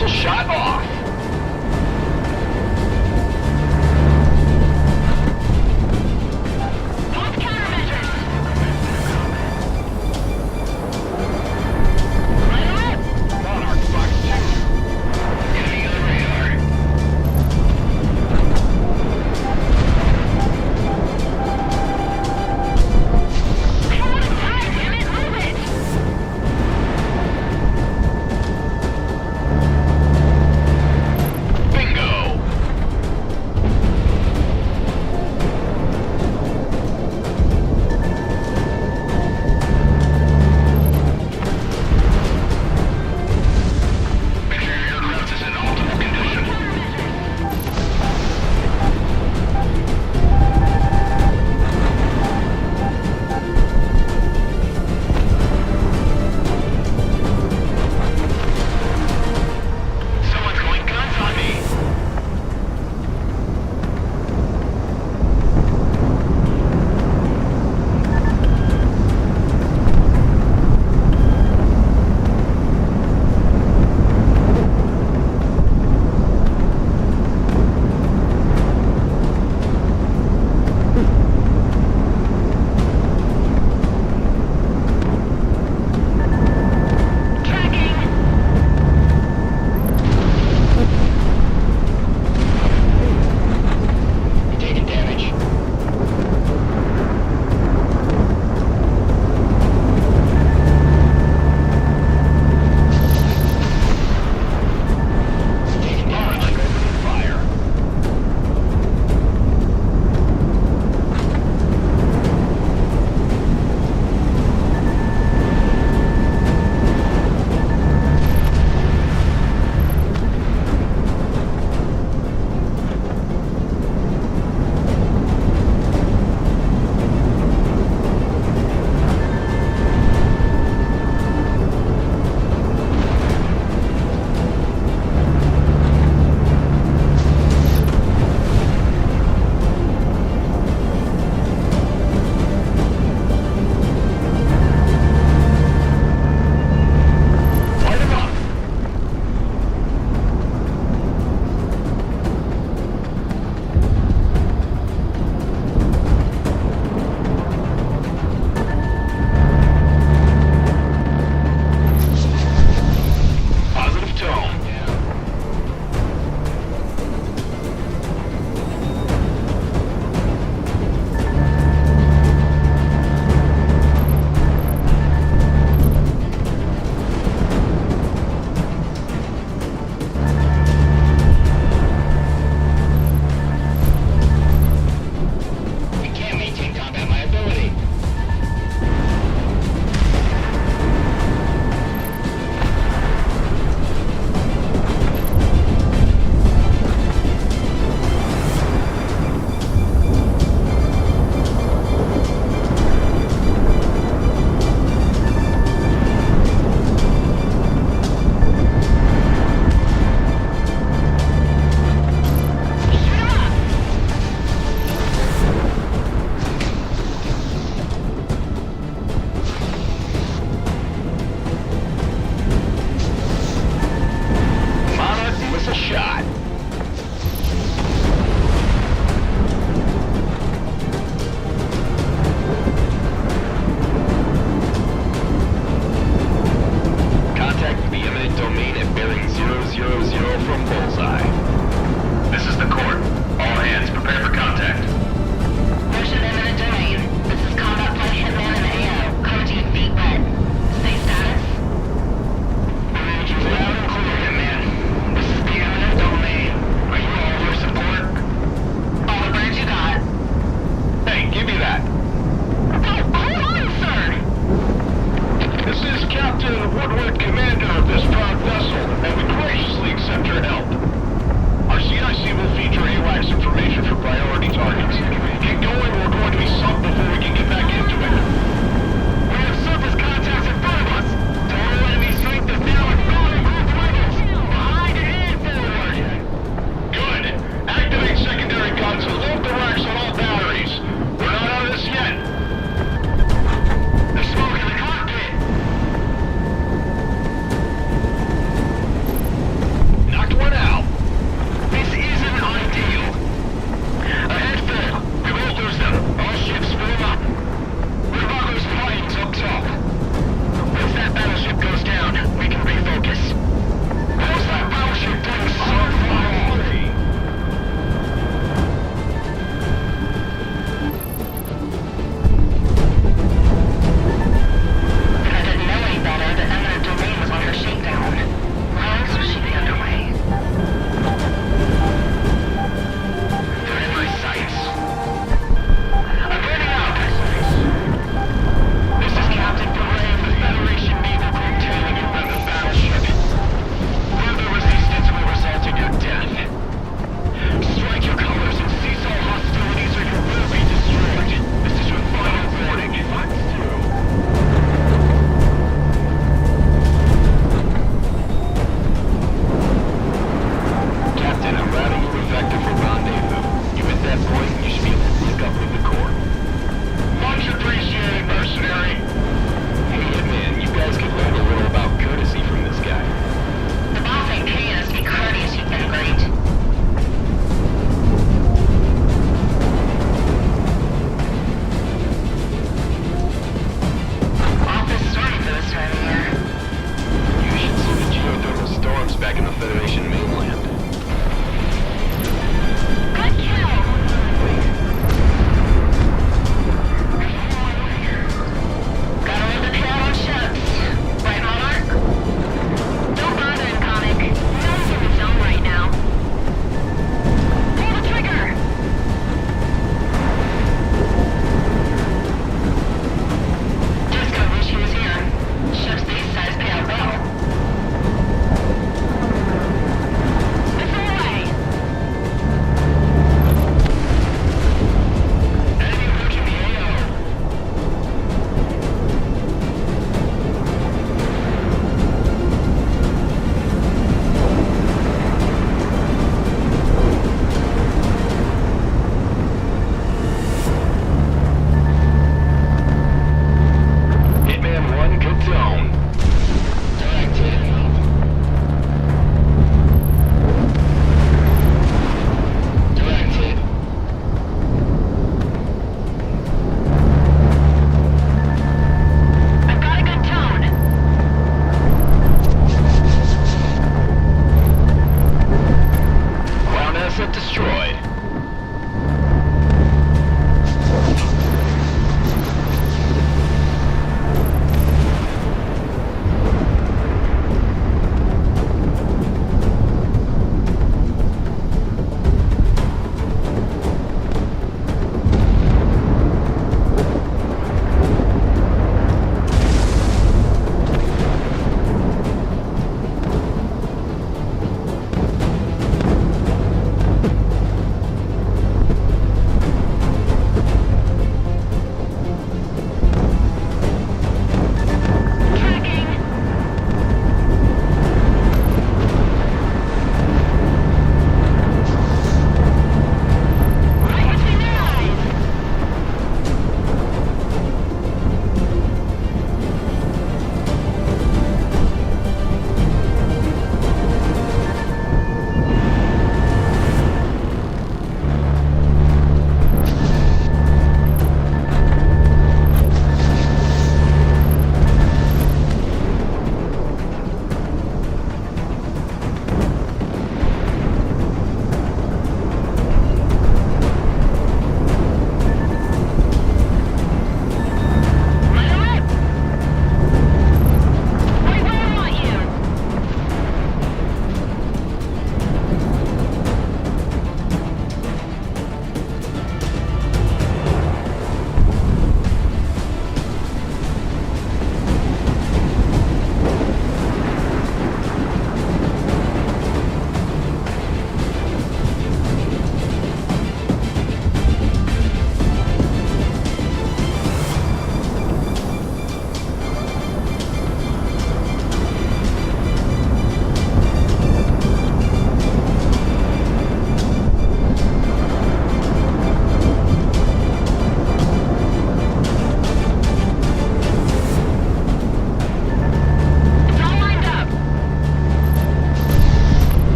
Missile shot off. Pop countermeasures. Right on. Monarch Fox 2. Enemy on the radar. Come on inside, damn it, move it.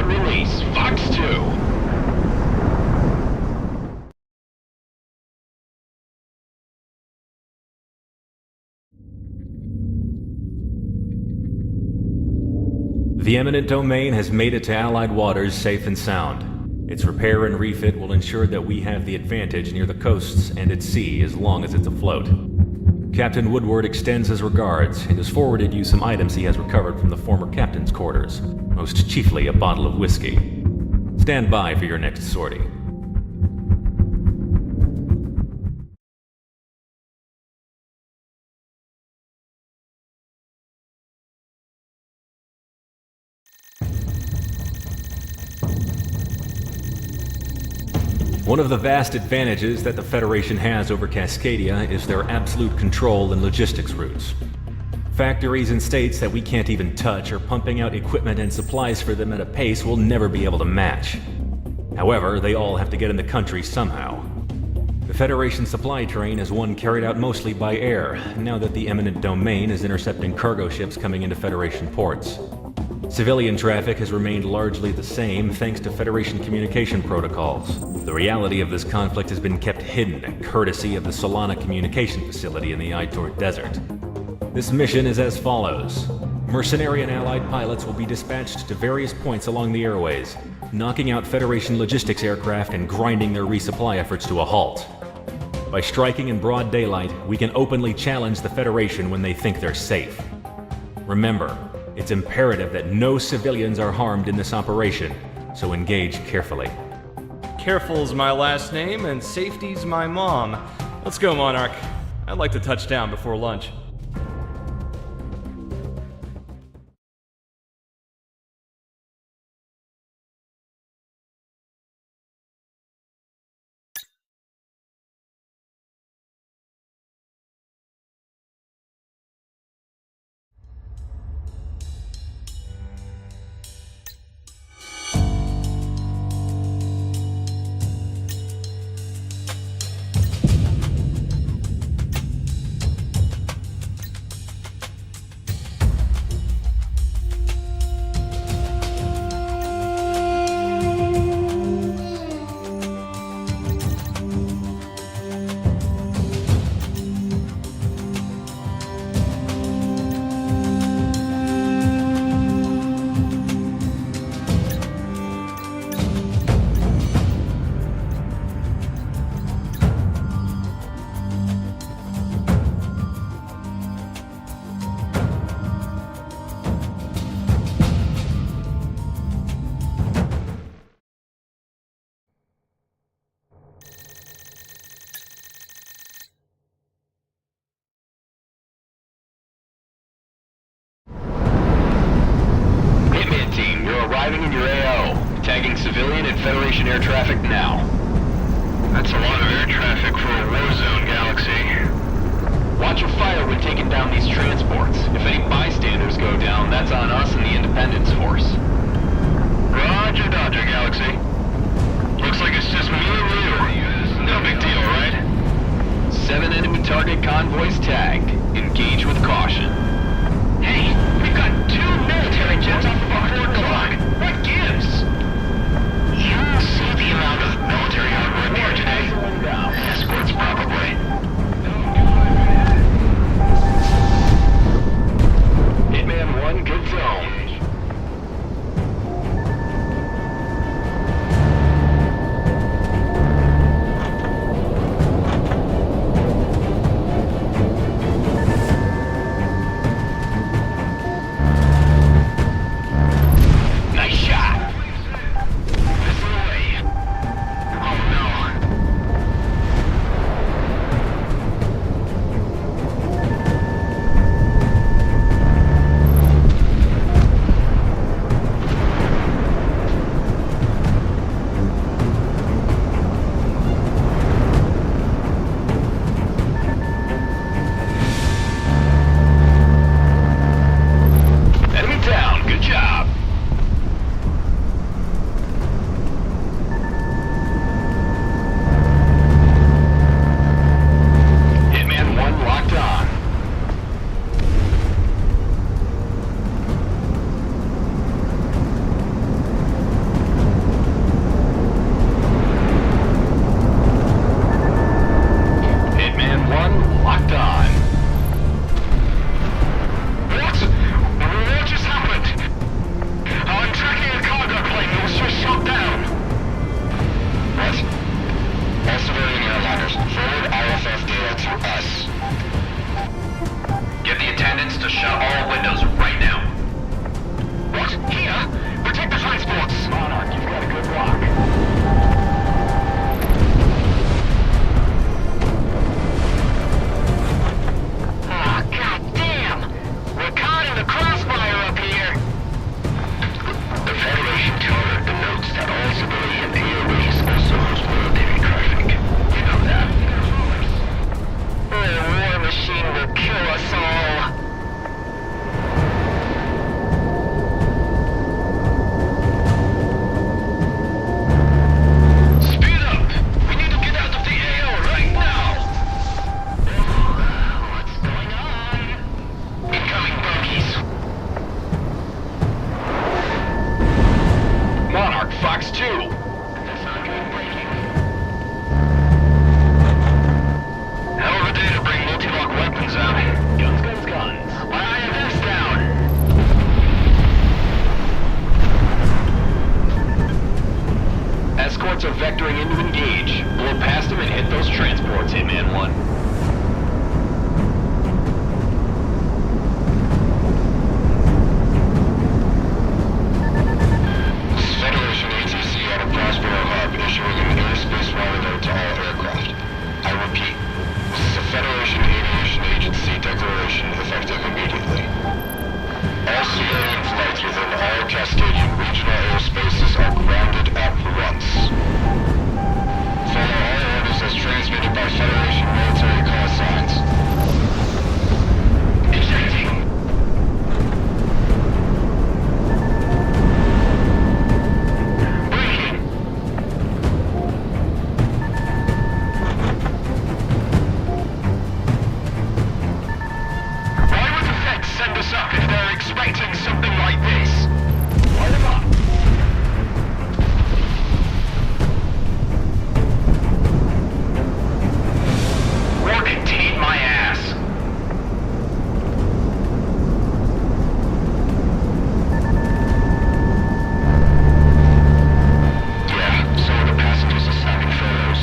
Target release. Fox 2. The eminent domain has made it to Allied waters safe and sound. Its repair and refit will ensure that we have the advantage near the coasts and at sea as long as it's afloat. Captain Woodward extends his regards and has forwarded you some items he has recovered from the former captain's quarters, most chiefly a bottle of whiskey. Stand by for your next sortie. One of the vast advantages that the Federation has over Cascadia is their absolute control in logistics routes. Factories and states that we can't even touch are pumping out equipment and supplies for them at a pace we'll never be able to match. However, they all have to get in the country somehow. The Federation supply train is one carried out mostly by air, now that the eminent domain is intercepting cargo ships coming into Federation ports. Civilian traffic has remained largely the same thanks to Federation communication protocols. The reality of this conflict has been kept hidden, courtesy of the Solana communication facility in the Aitor Desert. This mission is as follows. Mercenary and Allied pilots will be dispatched to various points along the airways, knocking out Federation logistics aircraft and grinding their resupply efforts to a halt. By striking in broad daylight, we can openly challenge the Federation when they think they're safe. Remember, it's imperative that no civilians are harmed in this operation, so engage carefully. Careful's my last name, and safety's my mom. Let's go, Monarch. I'd like to touch down before lunch. Arriving in your AO. Tagging civilian and Federation air traffic now. That's a lot of air traffic for a war zone, Galaxy. Watch your fire when taking down these transports. If any bystanders go down, that's on us and the Independence Force. Roger, Dodger, Galaxy. Looks like it's just me and you. No big deal, right? 7 enemy target convoys tagged. Engage with caution. Hey, we've got 2 military jets off of our 4 o'clock. What gives? You see the amount of military hardware here today. Escorts, probably. Hitman 1, good zone. are vectoring in to engage. Blow past them and hit those transports, Hitman 1. This is Federation ATC out of Prospero Hub issuing an airspace wide alert to all aircraft. I repeat, this is a Federation Aviation Agency declaration effective immediately. All civilian flights within all Cascadian regional airspaces are grounded at once. Follow all orders as transmitted by Federation military call signs. Ejecting. Braking. Why would the Feds send us up if they're expecting something like this? Light them up. War contain my ass. Yeah, so are the passengers are snapping photos.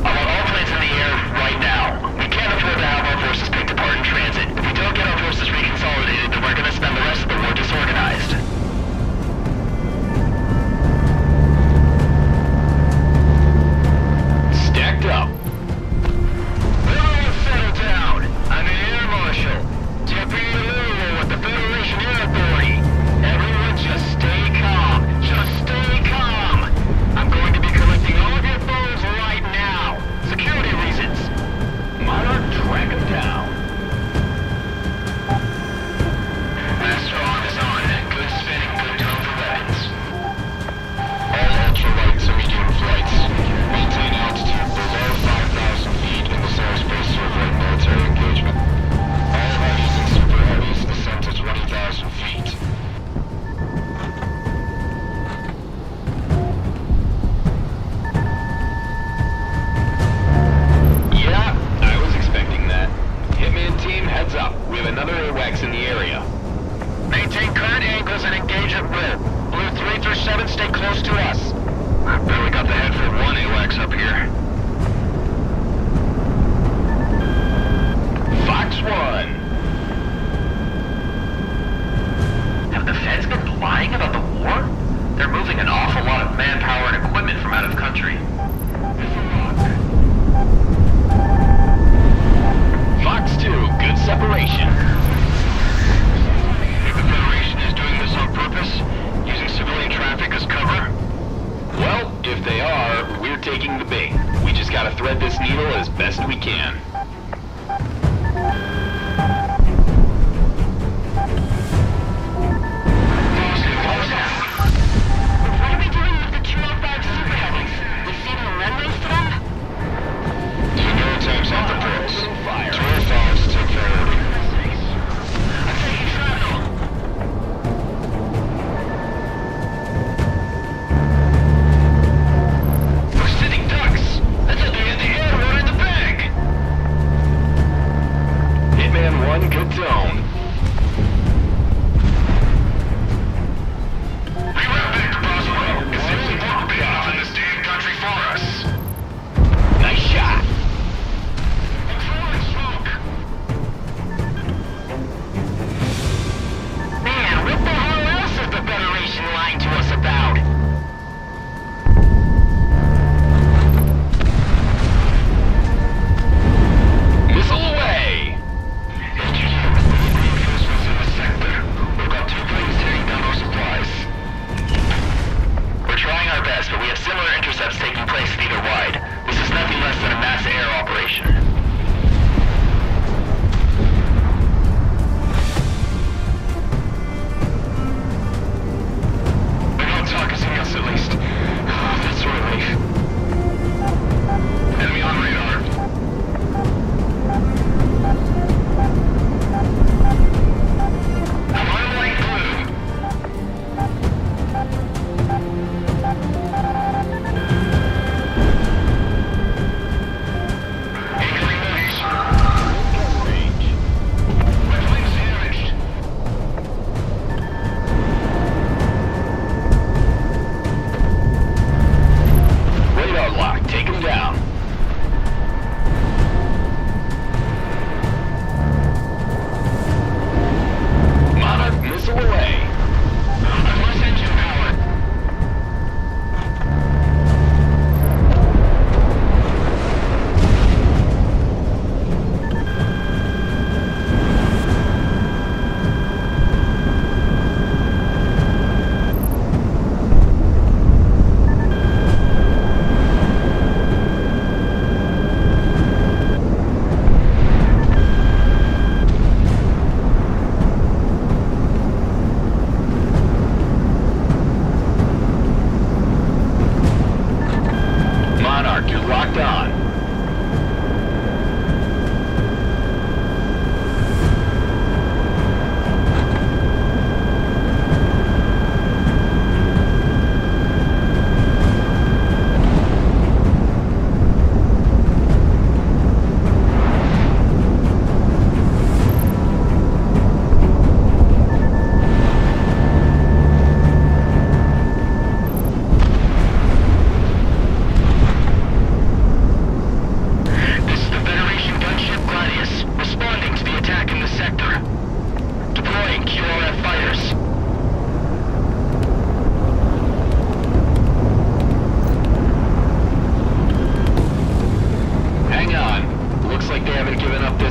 I want all planes in the air right now. We can't afford to have our forces picked apart in transit. If we don't get our forces reconsolidated, then we're gonna spend the rest of the war disorganized. Stacked up. Everyone settle down. I'm the Air Marshal. Deputy Louisville with the Federation Air Authority. Everyone just stay calm. Just stay calm. I'm going to be collecting all of your phones right now. Security reasons. Monarch, track him down. Master on is on. Good spinning, good tone for weapons. All ultralight to medium flights. Maintain altitude below 5,000 feet in this airspace to avoid military engagement. All heavies and super heavies ascend to 20,000 feet. Yeah, I was expecting that. Hitman team, heads up. We have another AWACS in the area. Maintain current angles and engage at will. Blue 3 through 7 stay close to us. I've barely got the head for one AWACS up here. Fox 1. Have the Feds been lying about the war? They're moving an awful lot of manpower and equipment from out of country. Fox 2, good separation. Think the Federation is doing this on purpose? Using civilian traffic as cover? Well, if they are, we're taking the bait. We just gotta thread this needle as best we can. What are we doing with the 205 Super Heavies? We feeding runways to them? Times off the ports. 205s take priority. I'm taking Shrapnel. We're sitting ducks. That's a day in the air, one in the bag. Hitman 1, good tone. We went back to Boswell. It's the only war big enough in this damn country for us. Nice shot. Controlling smoke. Man, what the hell else is the Federation lying to us about? Missile away. HQ,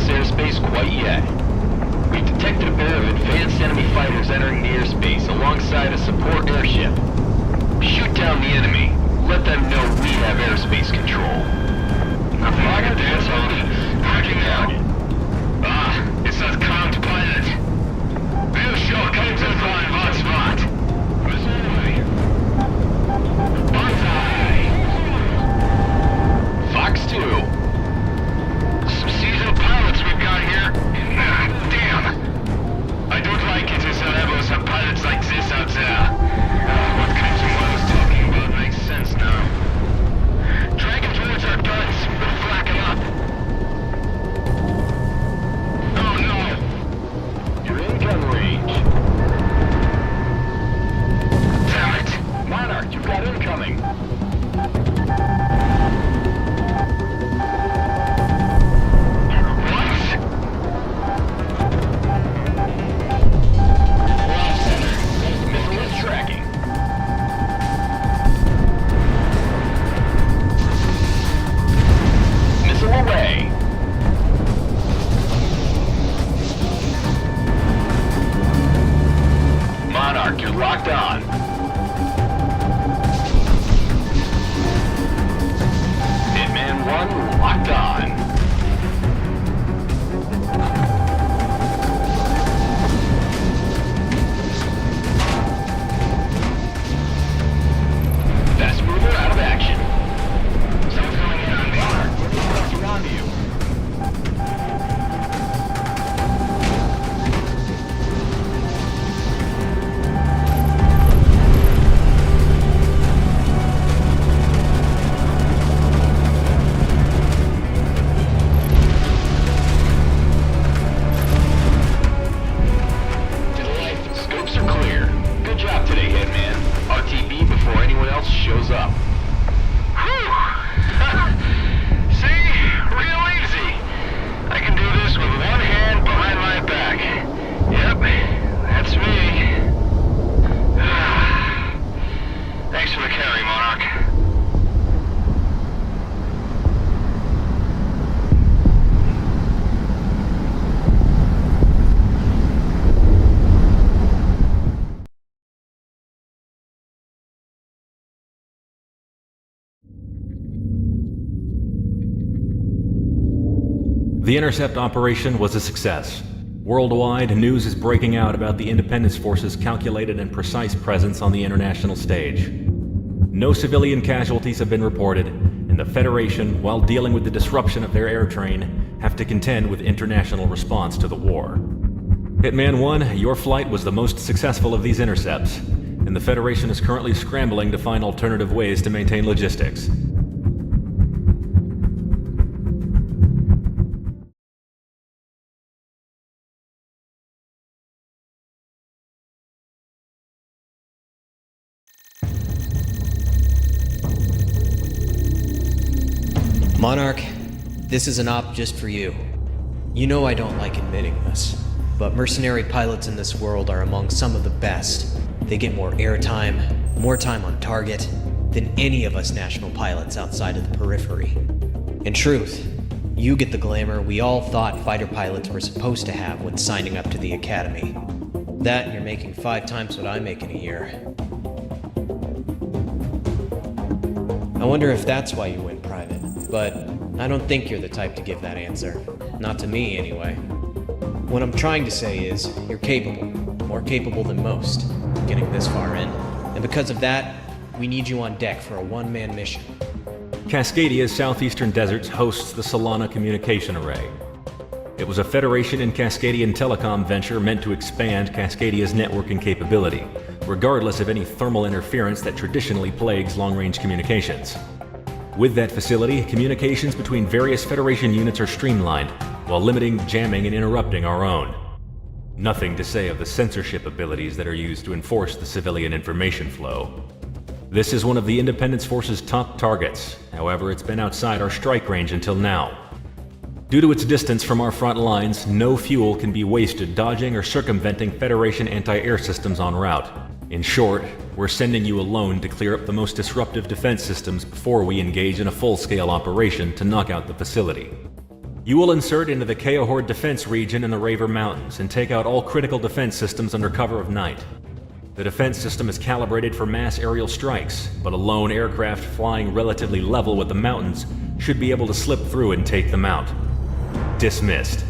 U.S. airspace quite yet. We've detected a pair of advanced enemy fighters entering the airspace alongside a support airship. Shoot down the enemy. Let them know we have airspace control. Nothing like a dance off. Hacking out. It's that command pilot. Real shot coming to the flying hotspot. Missile away. Banzai. Fox 2. Some seasoned pilots we've got here. Damn. I don't like it as there ever some pilots like this out there. What Crimson One was talking about makes sense now. Drag him towards our guns. We'll flak him up. Oh no. You're in gun range. Damn it. Monarch, you've got incoming. What? Ground center. Missile is tracking. Missile away. Monarch, you're locked on. Hitman 1 locked on. Fast mover out of action. Someone's going in on me. Monarch, we're locking onto you. To the left, scopes are clear. Good job today, Hitman. RTB before anyone else shows up. Whew. See? Real easy. I can do this with one hand behind my back. Yep, that's me. Thanks for the carry, Monarch. The intercept operation was a success. Worldwide, news is breaking out about the Independence Force's calculated and precise presence on the international stage. No civilian casualties have been reported, and the Federation, while dealing with the disruption of their air train, have to contend with international response to the war. Hitman 1, your flight was the most successful of these intercepts, and the Federation is currently scrambling to find alternative ways to maintain logistics. Monarch, this is an op just for you. You know I don't like admitting this, but mercenary pilots in this world are among some of the best. They get more airtime, more time on target, than any of us national pilots outside of the periphery. In truth, you get the glamour we all thought fighter pilots were supposed to have when signing up to the academy. That and you're making 5 times what I make in a year. I wonder if that's why you went private, but I don't think you're the type to give that answer. Not to me, anyway. What I'm trying to say is, you're capable. More capable than most, getting this far in. And because of that, we need you on deck for a one-man mission. Cascadia's southeastern deserts hosts the Solana Communication Array. It was a Federation and Cascadian telecom venture meant to expand Cascadia's networking capability, regardless of any thermal interference that traditionally plagues long-range communications. With that facility, communications between various Federation units are streamlined, while limiting jamming and interrupting our own. Nothing to say of the censorship abilities that are used to enforce the civilian information flow. This is one of the Independence Force's top targets. However, it's been outside our strike range until now. Due to its distance from our front lines, no fuel can be wasted dodging or circumventing Federation anti-air systems en route. In short, we're sending you alone to clear up the most disruptive defense systems before we engage in a full-scale operation to knock out the facility. You will insert into the Keohord defense region in the Raver Mountains and take out all critical defense systems under cover of night. The defense system is calibrated for mass aerial strikes, but a lone aircraft flying relatively level with the mountains should be able to slip through and take them out. Dismissed.